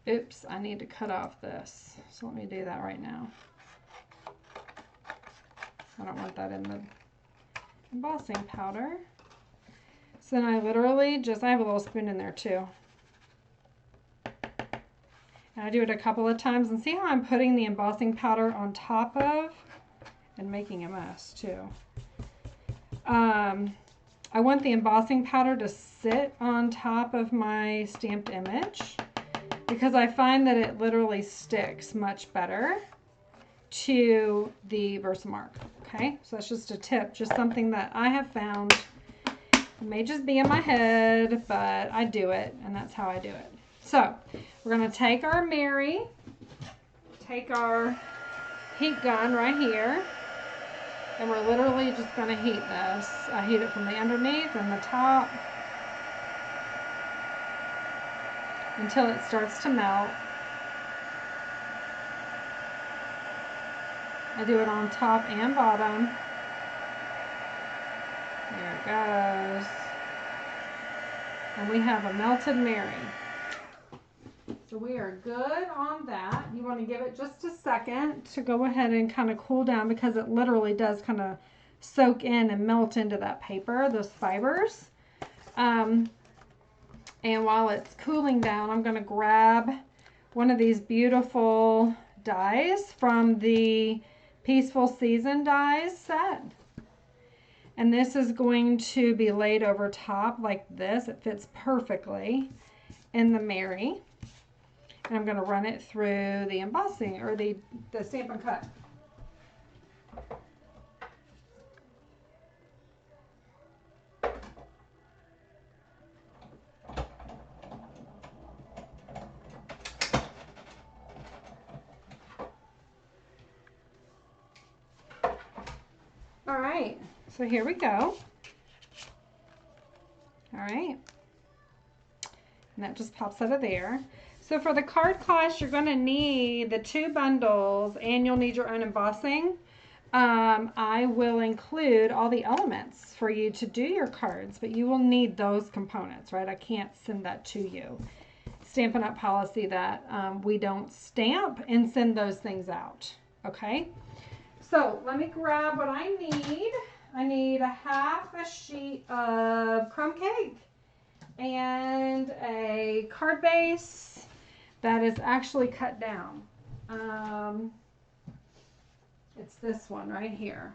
Oops, I need to cut off this. So let me do that right now. I don't want that in the embossing powder. So then I literally just, I have a little spoon in there too. And I do it a couple of times, and see how I'm putting the embossing powder on top of and making a mess too. I want the embossing powder to sit on top of my stamped image because I find that it literally sticks much better to the Versamark. Okay, so that's just a tip, just something that I have found. It may just be in my head, but I do it, and that's how I do it. So we're going to take our Mary, take our heat gun right here, and we're literally just going to heat this. I heat it from the underneath and the top until it starts to melt. I do it on top and bottom. There it goes. And we have a melted Mary. So we are good on that. You want to give it just a second to go ahead and kind of cool down because it literally does kind of soak in and melt into that paper, those fibers. And while it's cooling down, I'm going to grab one of these beautiful dies from the Peaceful Season dies set. And this is going to be laid over top like this. It fits perfectly in the Mary. And I'm going to run it through the embossing or the Stamp and Cut. All right, so here we go. All right, and that just pops out of there. So for the card class, you're going to need the 2 bundles and you'll need your own embossing. I will include all the elements for you to do your cards, but you will need those components, right? I can't send that to you. Stampin' Up! Policy that we don't stamp and send those things out, okay? So let me grab what I need. I need a half a sheet of crumb cake and a card base that is actually cut down. It's this one right here.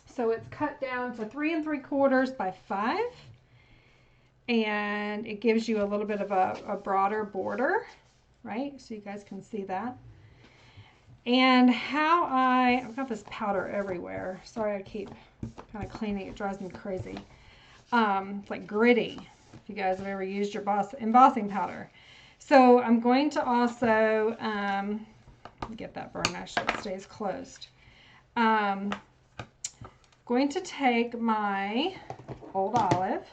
So it's cut down to 3 3/4 by 5. And it gives you a little bit of a broader border, right? So you guys can see that. And how I've got this powder everywhere. Sorry, I keep kind of cleaning. It drives me crazy. It's like gritty, if you guys have ever used your embossing powder. So I'm going to also, get that burn actually, it stays closed. Going to take my old olive.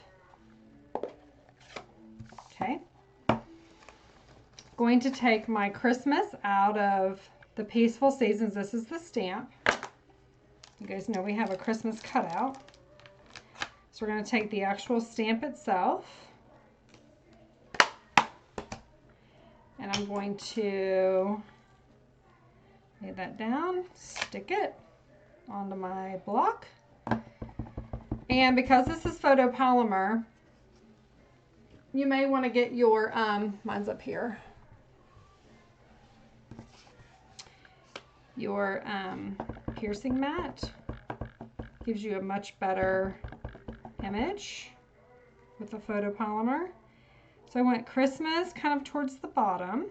Okay. Going to take my Christmas out of the Peaceful Seasons. This is the stamp. You guys know we have a Christmas cutout. So we're going to take the actual stamp itself. And I'm going to lay that down, stick it onto my block. And because this is photopolymer, you may want to get your, mine's up here, your piercing mat. Gives you a much better image with the photopolymer. So I went Christmas kind of towards the bottom.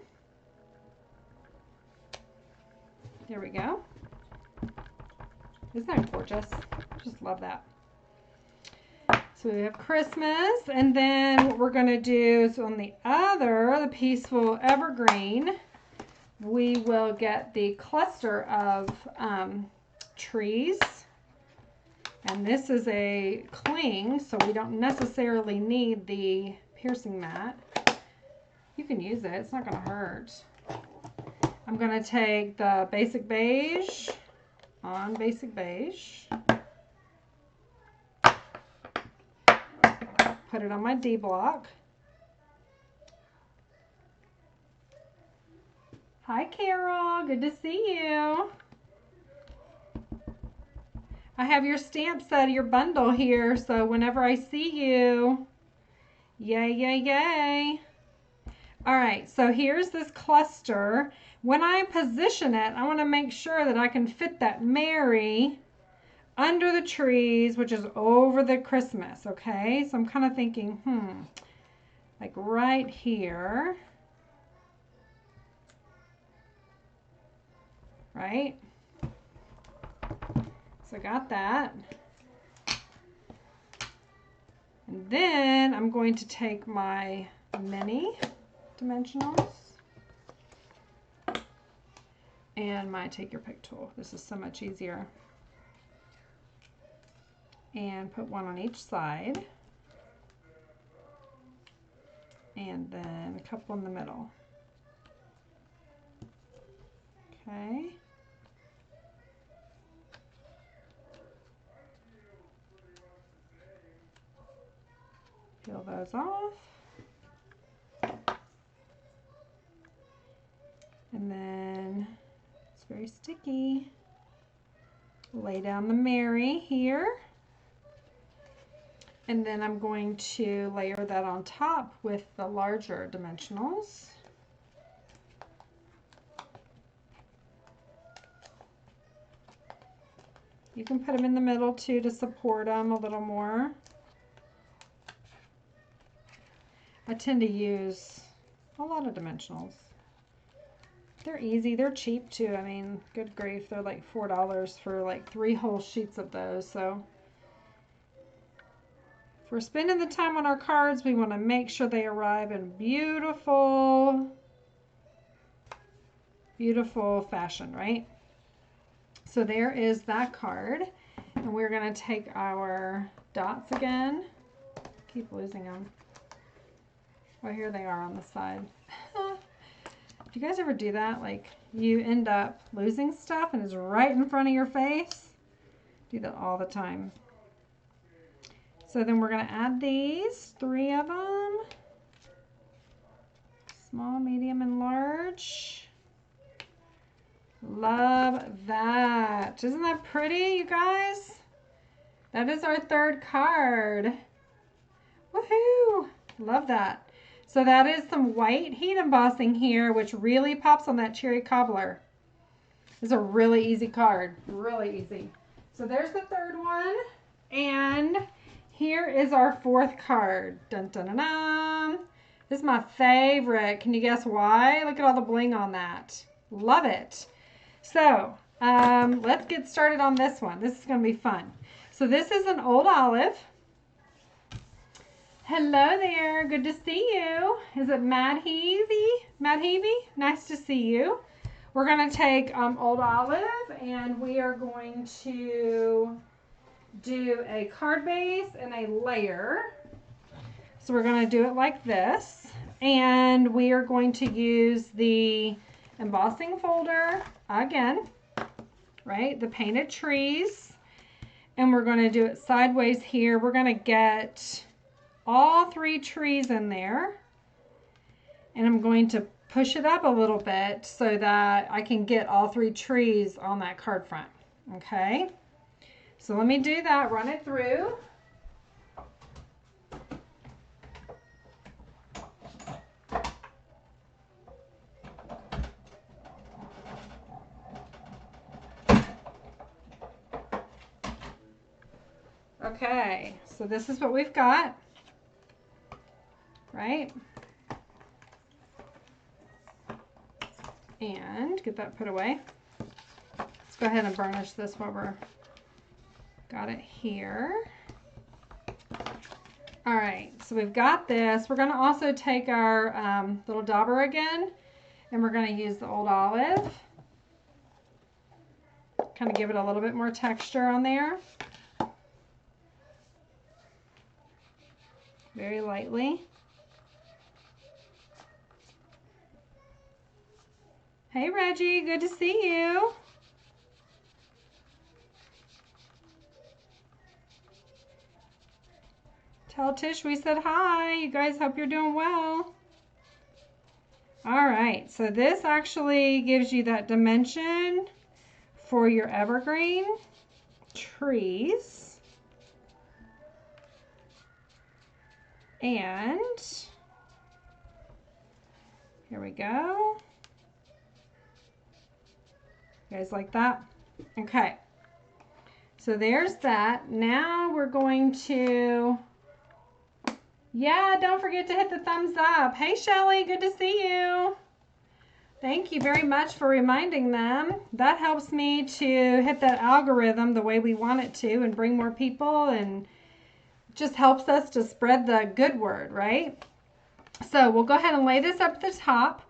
There we go. Isn't that gorgeous? Just love that. So we have Christmas, and then what we're going to do is on the Peaceful Evergreen, we will get the cluster of trees. And this is a cling, so we don't necessarily need the piercing mat. You can use it, it's not going to hurt. I'm going to take the basic beige on basic beige. Put it on my D block. Hi Carol, good to see you. I have your stamp set, your bundle here, so whenever I see you, yay, yay, yay. All right, so here's this cluster. When I position it, I want to make sure that I can fit that Mary under the trees, which is over the Christmas, okay? So I'm kind of thinking, like right here, right? So I got that. And then I'm going to take my mini dimensionals and my take your pick tool. This is so much easier. And put one on each side. And then a couple in the middle. Okay. Peel those off. And then it's very sticky. Lay down the Mary here. And then I'm going to layer that on top with the larger dimensionals. You can put them in the middle too to support them a little more. I tend to use a lot of dimensionals. They're easy, they're cheap too. I mean, good grief, they're like $4 for like 3 whole sheets of those. So if we're spending the time on our cards, we want to make sure they arrive in beautiful, beautiful fashion, right? So there is that card. And we're going to take our dots again. Keep losing them. Oh, here they are on the side. Do you guys ever do that? Like you end up losing stuff and it's right in front of your face? Do that all the time. So then we're going to add these, 3 of them. Small, medium, and large. Love that. Isn't that pretty, you guys? That is our 3rd card. Woohoo! Love that. So that is some white heat embossing here, which really pops on that cherry cobbler. It's a really easy card. Really easy. So there's the 3rd one. And here is our 4th card. Dun, dun, dun, dun. This is my favorite. Can you guess why? Look at all the bling on that. Love it. So let's get started on this one. This is going to be fun. So this is an old olive. Hello there. Good to see you. Is it Mad Heavy? Mad Heavy? Nice to see you. We're going to take old olive and we are going to do a card base and a layer. So we're going to do it like this. And we are going to use the embossing folder again, right? The painted trees. And we're going to do it sideways here. We're going to get all 3 trees in there. And I'm going to push it up a little bit so that I can get all 3 trees on that card front. Okay. So let me do that, run it through. Okay, so this is what we've got, right? And get that put away. Let's go ahead and burnish this while we're got it here. All right, so we've got this. We're going to also take our little dauber again, and we're going to use the old olive. Kind of give it a little bit more texture on there. Very lightly. Hey Reggie, good to see you. Tell Tish we said hi. You guys, hope you're doing well. All right, so this actually gives you that dimension for your evergreen trees. And here we go. You guys like that? Okay. So there's that. Now we're going to, yeah, don't forget to hit the thumbs up. Hey Shelly, good to see you. Thank you very much for reminding them. That helps me to hit that algorithm the way we want it to and bring more people, and just helps us to spread the good word, right? So we'll go ahead and lay this up at the top.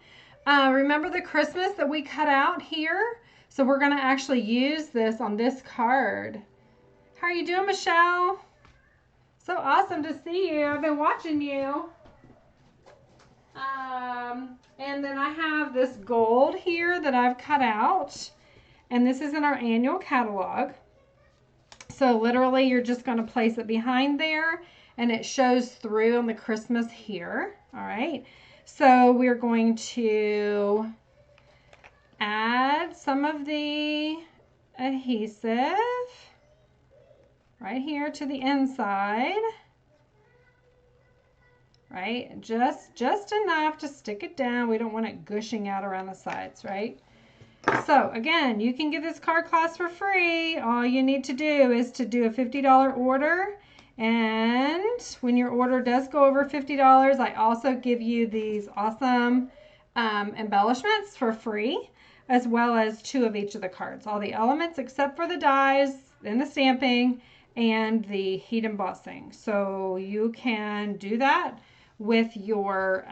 Remember the Christmas that we cut out here? So we're going to actually use this on this card. How are you doing, Michelle? So awesome to see you. I've been watching you. And then I have this gold here that I've cut out. And this is in our annual catalog. So literally you're just going to place it behind there and it shows through on the Christmas here. All right. So we're going to add some of the adhesive right here to the inside. right? Just enough to stick it down. We don't want it gushing out around the sides, right? So again, you can get this card class for free. All you need to do is to do a $50 order. And when your order does go over $50, I also give you these awesome embellishments for free, as well as 2 of each of the cards. All the elements except for the dies and the stamping and the heat embossing. So you can do that with your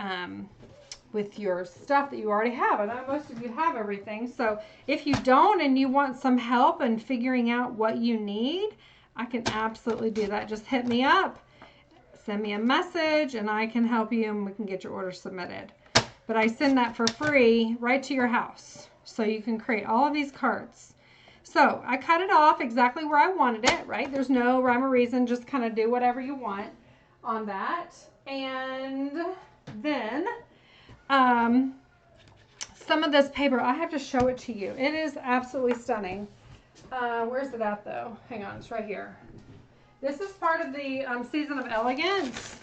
stuff that you already have. I know most of you have everything. So if you don't and you want some help in figuring out what you need, I can absolutely do that. Just hit me up, send me a message, and I can help you and we can get your order submitted. But I send that for free right to your house. So you can create all of these cards. So I cut it off exactly where I wanted it, right? There's no rhyme or reason, just kind of do whatever you want on that. And then some of this paper, I have to show it to you. It is absolutely stunning. Where's it at though? Hang on, it's right here. This is part of the Season of Elegance.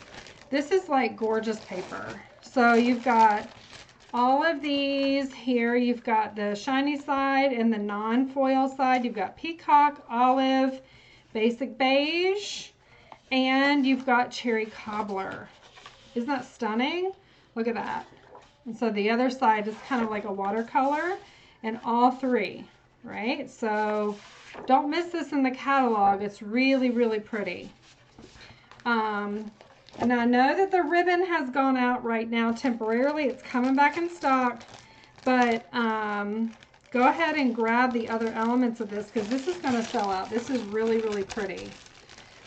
This is like gorgeous paper. So you've got all of these here. You've got the shiny side and the non-foil side. You've got peacock, olive, basic beige, and you've got cherry cobbler. Isn't that stunning? Look at that. And so the other side is kind of like a watercolor, and all 3, right? So don't miss this in the catalog. It's really, really pretty. And I know that the ribbon has gone out right now temporarily. It's coming back in stock, but go ahead and grab the other elements of this because this is going to sell out. This is really, really pretty.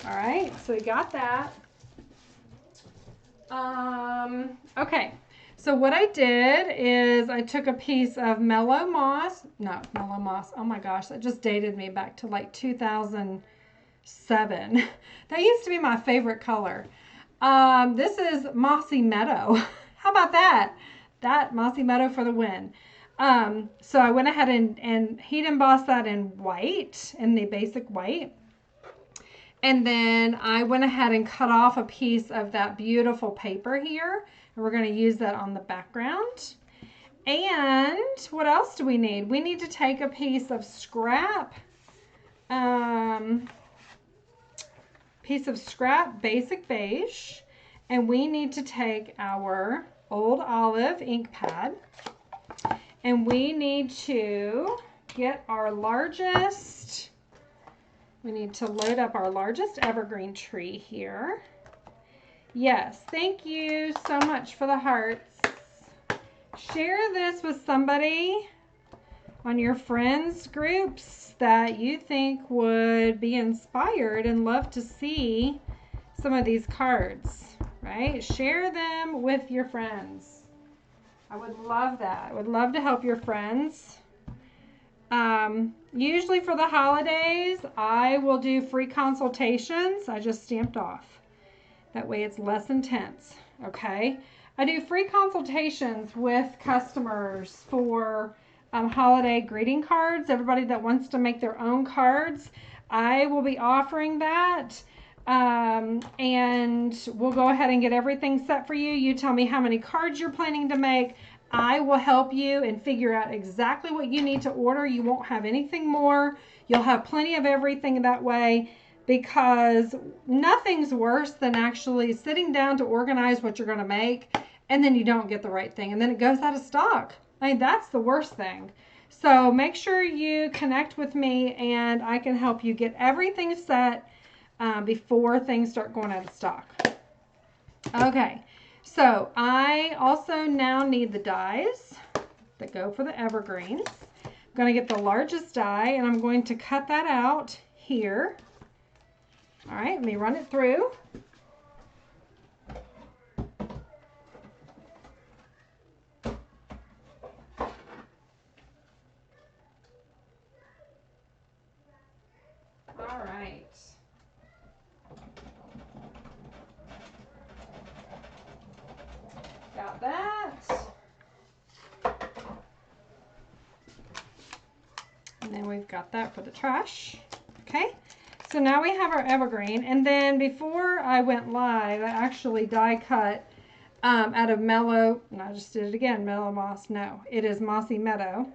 All right, so we got that. Okay, so what I did is I took a piece of Mellow Moss. Oh my gosh, that just dated me back to like 2007. That used to be my favorite color. This is Mossy Meadow. How about that? That Mossy Meadow for the win. So I went ahead and heat embossed that in white, in the basic white. And then I went ahead and cut off a piece of that beautiful paper here. And we're going to use that on the background. And what else do we need? We need to take a piece of scrap. Basic beige. And we need to take our old olive ink pad. And we need to get our largest... We need to load up our largest evergreen tree here. Yes, thank you so much for the hearts. Share this with somebody on your friends groups that you think would be inspired and love to see some of these cards, right? Share them with your friends. I would love that. I would love to help your friends. Usually for the holidays, I will do free consultations. I just stamped off. That way it's less intense, okay? I do free consultations with customers for holiday greeting cards. Everybody that wants to make their own cards, I will be offering that. And we'll go ahead and get everything set for you. You tell me how many cards you're planning to make. I will help you and figure out exactly what you need to order. You won't have anything more. You'll have plenty of everything that way, because nothing's worse than actually sitting down to organize what you're going to make and then you don't get the right thing and then it goes out of stock. I mean, that's the worst thing. So make sure you connect with me and I can help you get everything set before things start going out of stock. Okay. So I also now need the dies that go for the evergreens. I'm going to get the largest die and I'm going to cut that out here. All right, let me run it through. All right. Got that. And then we've got that for the trash. Okay. So now we have our evergreen. And then before I went live, I actually die cut out of Mellow, no, I just did it again, Mellow Moss, no, it is Mossy Meadow.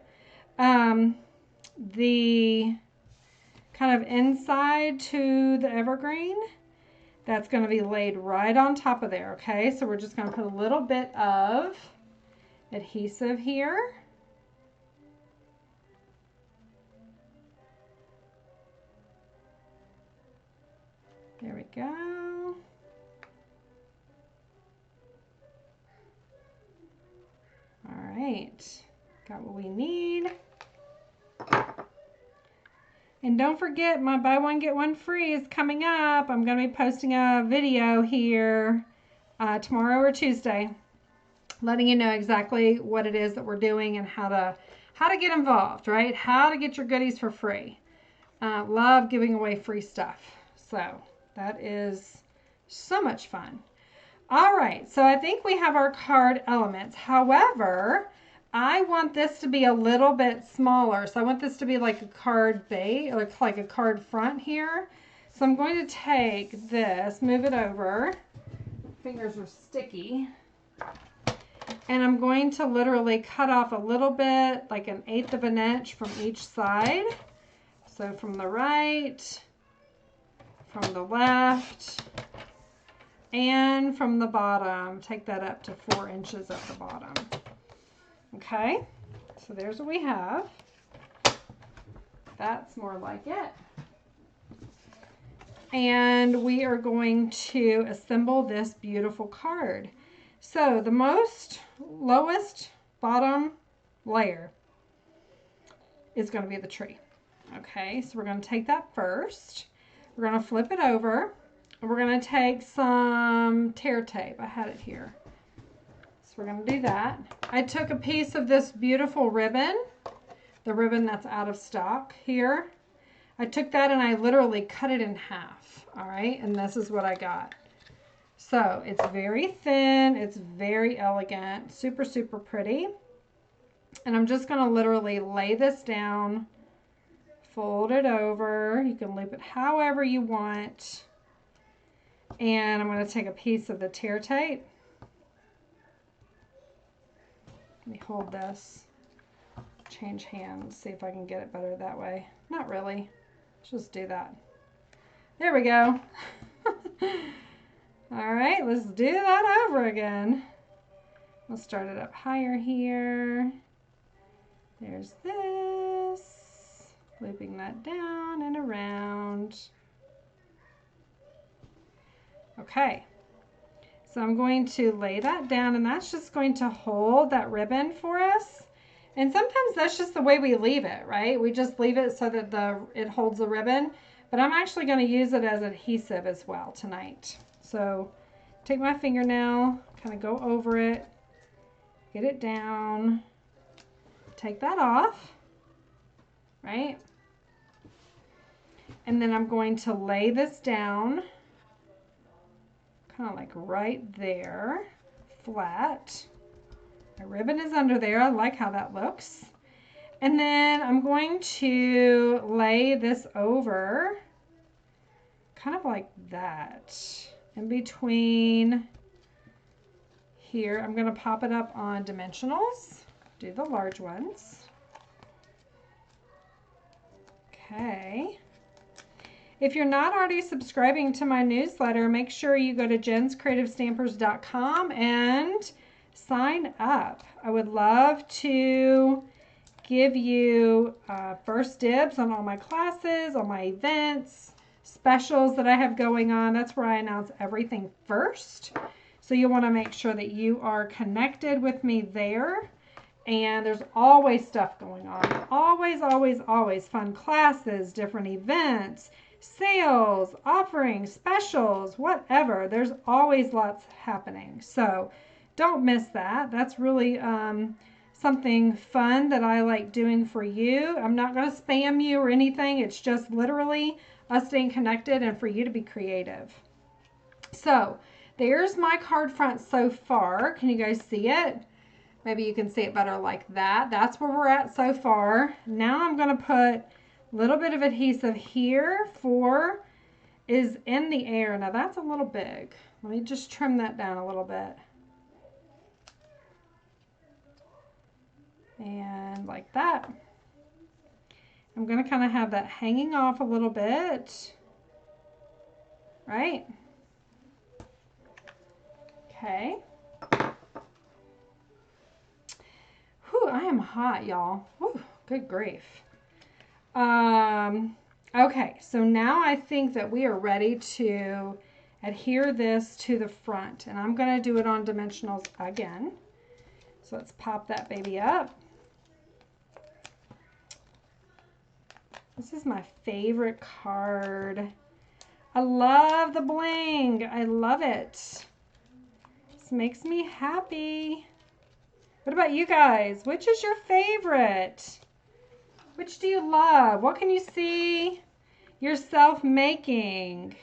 The kind of inside to the evergreen, that's going to be laid right on top of there, okay? So we're just going to put a little bit of adhesive here. There we go. All right, got what we need. And don't forget, my buy one get one free is coming up. I'm going to be posting a video here tomorrow or Tuesday, letting you know exactly what it is that we're doing and how to get involved, right? How to get your goodies for free. Love giving away free stuff. So that is so much fun. All right, so I think we have our card elements. However, I want this to be a little bit smaller. So I want this to be like a card base, or like a card front here. So I'm going to take this, move it over. Fingers are sticky. And I'm going to literally cut off a little bit, like 1/8 of an inch from each side. So from the right, from the left, and from the bottom. Take that up to 4 inches at the bottom. Okay, so there's what we have. That's more like it. And we are going to assemble this beautiful card. So the lowest bottom layer is going to be the tree. Okay, so we're going to take that first. We're going to flip it over. And we're going to take some tear tape. I had it here. So we're going to do that. I took a piece of this beautiful ribbon, the ribbon that's out of stock here. I took that and I literally cut it in half. All right, and this is what I got. So it's very thin, it's very elegant, super, super pretty. And I'm just going to literally lay this down, fold it over. You can loop it however you want. And I'm going to take a piece of the tear tape. Let me hold this, change hands, see if I can get it better that way. Not really, let's just do that. There we go. All right, let's do that over again. We'll start it up higher here. There's this, looping that down and around. Okay, so I'm going to lay that down, and that's just going to hold that ribbon for us. And sometimes that's just the way we leave it, right? We just leave it so that it holds the ribbon, but I'm actually going to use it as adhesive as well tonight. So take my fingernail, kind of go over it, get it down, take that off, right? And then I'm going to lay this down, kind of like right there, flat. My ribbon is under there. I like how that looks. And then I'm going to lay this over, kind of like that. In between here, I'm going to pop it up on dimensionals. Do the large ones. Okay. If you're not already subscribing to my newsletter, make sure you go to jenscreativestampers.com and sign up. I would love to give you first dibs on all my classes, on my events, specials that I have going on. That's where I announce everything first. So you want to make sure that you are connected with me there. And there's always stuff going on. Always, always, always fun classes, different events, sales, offerings, specials, whatever. There's always lots happening. So don't miss that. That's really something fun that I like doing for you. I'm not going to spam you or anything. It's just literally us staying connected and for you to be creative. So there's my card front so far. Can you guys see it? Maybe you can see it better like that. That's where we're at so far. Now I'm going to put a little bit of adhesive here for is in the air. Now that's a little big. Let me just trim that down a little bit. And like that. I'm going to kind of have that hanging off a little bit, right? Okay. Whew, I am hot, y'all. Whew, good grief. Okay, so now I think that we are ready to adhere this to the front, and I'm going to do it on dimensionals again. So let's pop that baby up. This is my favorite card. I love the bling. I love it. This makes me happy. What about you guys? Which is your favorite? Which do you love? What can you see yourself making?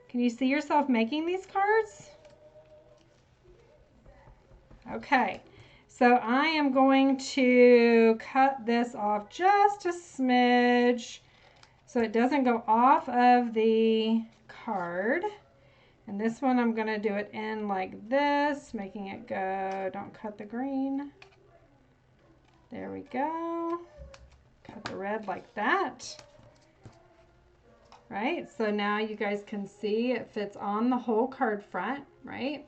Can you see yourself making these cards? Okay. So I am going to cut this off just a smidge so it doesn't go off of the card. And this one I'm going to do it in like this, making it go, don't cut the green. There we go. Cut the red like that. Right, so now you guys can see it fits on the whole card front, right?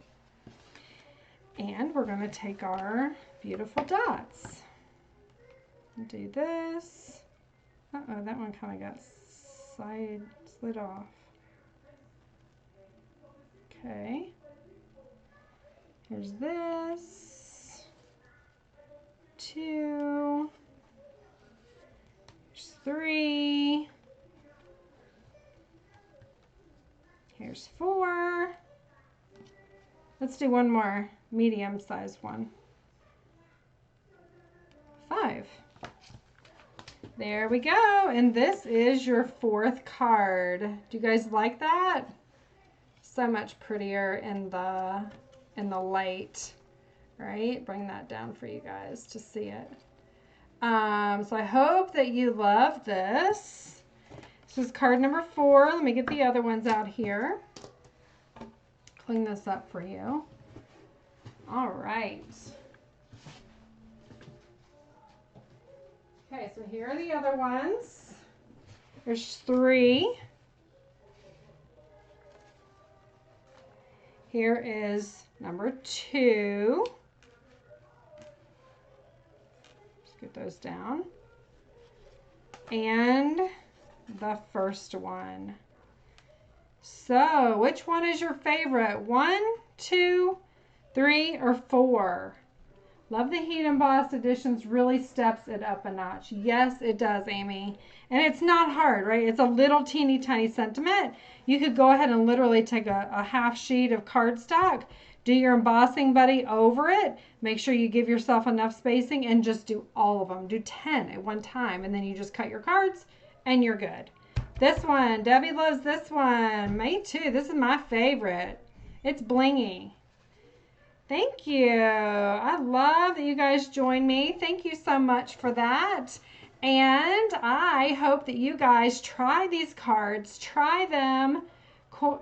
And we're going to take our beautiful dots. Do this. Uh-oh, that one kind of got slid off. Okay. Here's this. 2. Here's 3. Here's 4. Let's do one more medium-sized one. 5. There we go. And this is your 4th card. Do you guys like that? So much prettier in the light, right? Bring that down for you guys to see it. So I hope that you love this. This is card number 4. Let me get the other ones out here. Clean this up for you. All right. Okay, so here are the other ones. There's 3. Here is number 2. Let's get those down. And the first one. So, which one is your favorite? 1, 2, 3, or 4? Love the Heat Embossed Editions. Really steps it up a notch. Yes, it does, Amy. And it's not hard, right? It's a little teeny tiny sentiment. You could go ahead and literally take a half sheet of cardstock, do your embossing buddy over it. Make sure you give yourself enough spacing and just do all of them. Do 10 at one time, and then you just cut your cards and you're good. This one, Debbie loves this one. Me too. This is my favorite. It's blingy. Thank you. I love that you guys joined me. Thank you so much for that. And I hope that you guys try these cards. Try them.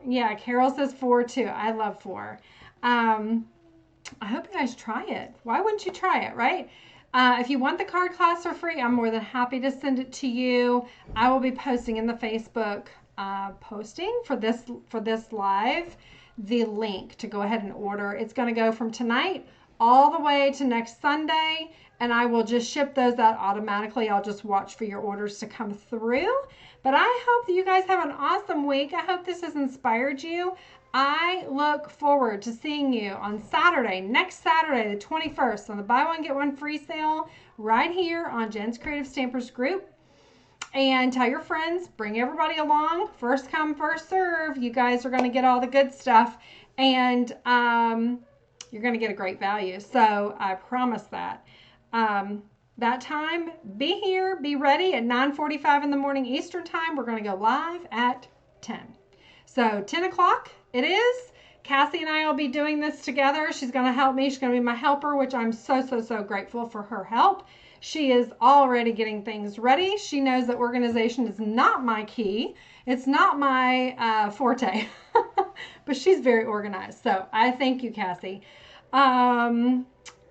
Yeah, Carol says 4 too. I love 4. I hope you guys try it. Why wouldn't you try it, right? If you want the card class for free, I'm more than happy to send it to you. I will be posting in the Facebook posting for this live the link to go ahead and order. It's going to go from tonight all the way to next Sunday, and I will just ship those out automatically. I'll just watch for your orders to come through. But I hope that you guys have an awesome week. I hope this has inspired you. I look forward to seeing you on Saturday, next Saturday, the 21st, on the buy one, get one free sale right here on Jen's Creative Stampers group. And tell your friends, bring everybody along. First come, first serve. You guys are going to get all the good stuff, and you're going to get a great value. So I promise that. That time, be here, be ready at 9:45 in the morning Eastern time. We're going to go live at 10. So 10 o'clock it is. Cassie and I will be doing this together. She's going to help me. She's going to be my helper, which I'm so grateful for her help. She is already getting things ready. She knows that organization is not my key. It's not my forte, but she's very organized. So I thank you, Cassie.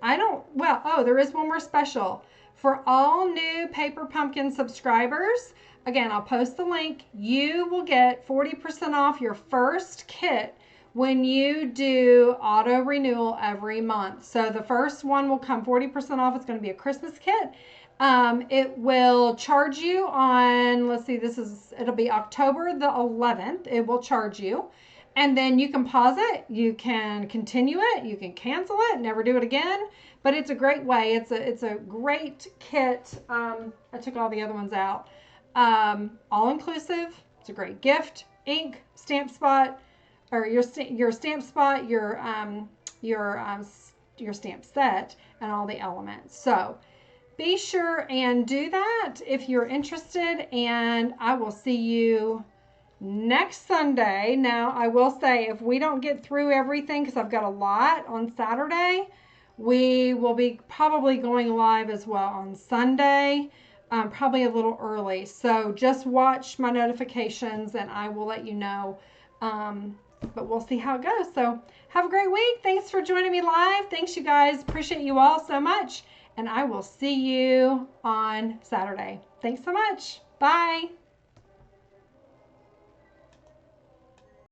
there is one more special. For all new Paper Pumpkin subscribers, again, I'll post the link. You will get 40% off your first kit when you do auto renewal every month. So the first one will come 40% off. It's going to be a Christmas kit. It will charge you on, let's see, it'll be October the 11th. It will charge you. And then you can pause it, you can continue it, you can cancel it, never do it again. But it's a great way. It's a great kit. I took all the other ones out. All inclusive. It's a great gift. Ink, stamp spot, or your stamp spot, your stamp set, and all the elements. So be sure and do that if you're interested, and I will see you next Sunday. Now, I will say, if we don't get through everything, because I've got a lot on Saturday, we will be probably going live as well on Sunday, probably a little early. So just watch my notifications and I will let you know. But we'll see how it goes. So have a great week. Thanks for joining me live. Thanks, you guys. Appreciate you all so much. And I will see you on Saturday. Thanks so much. Bye.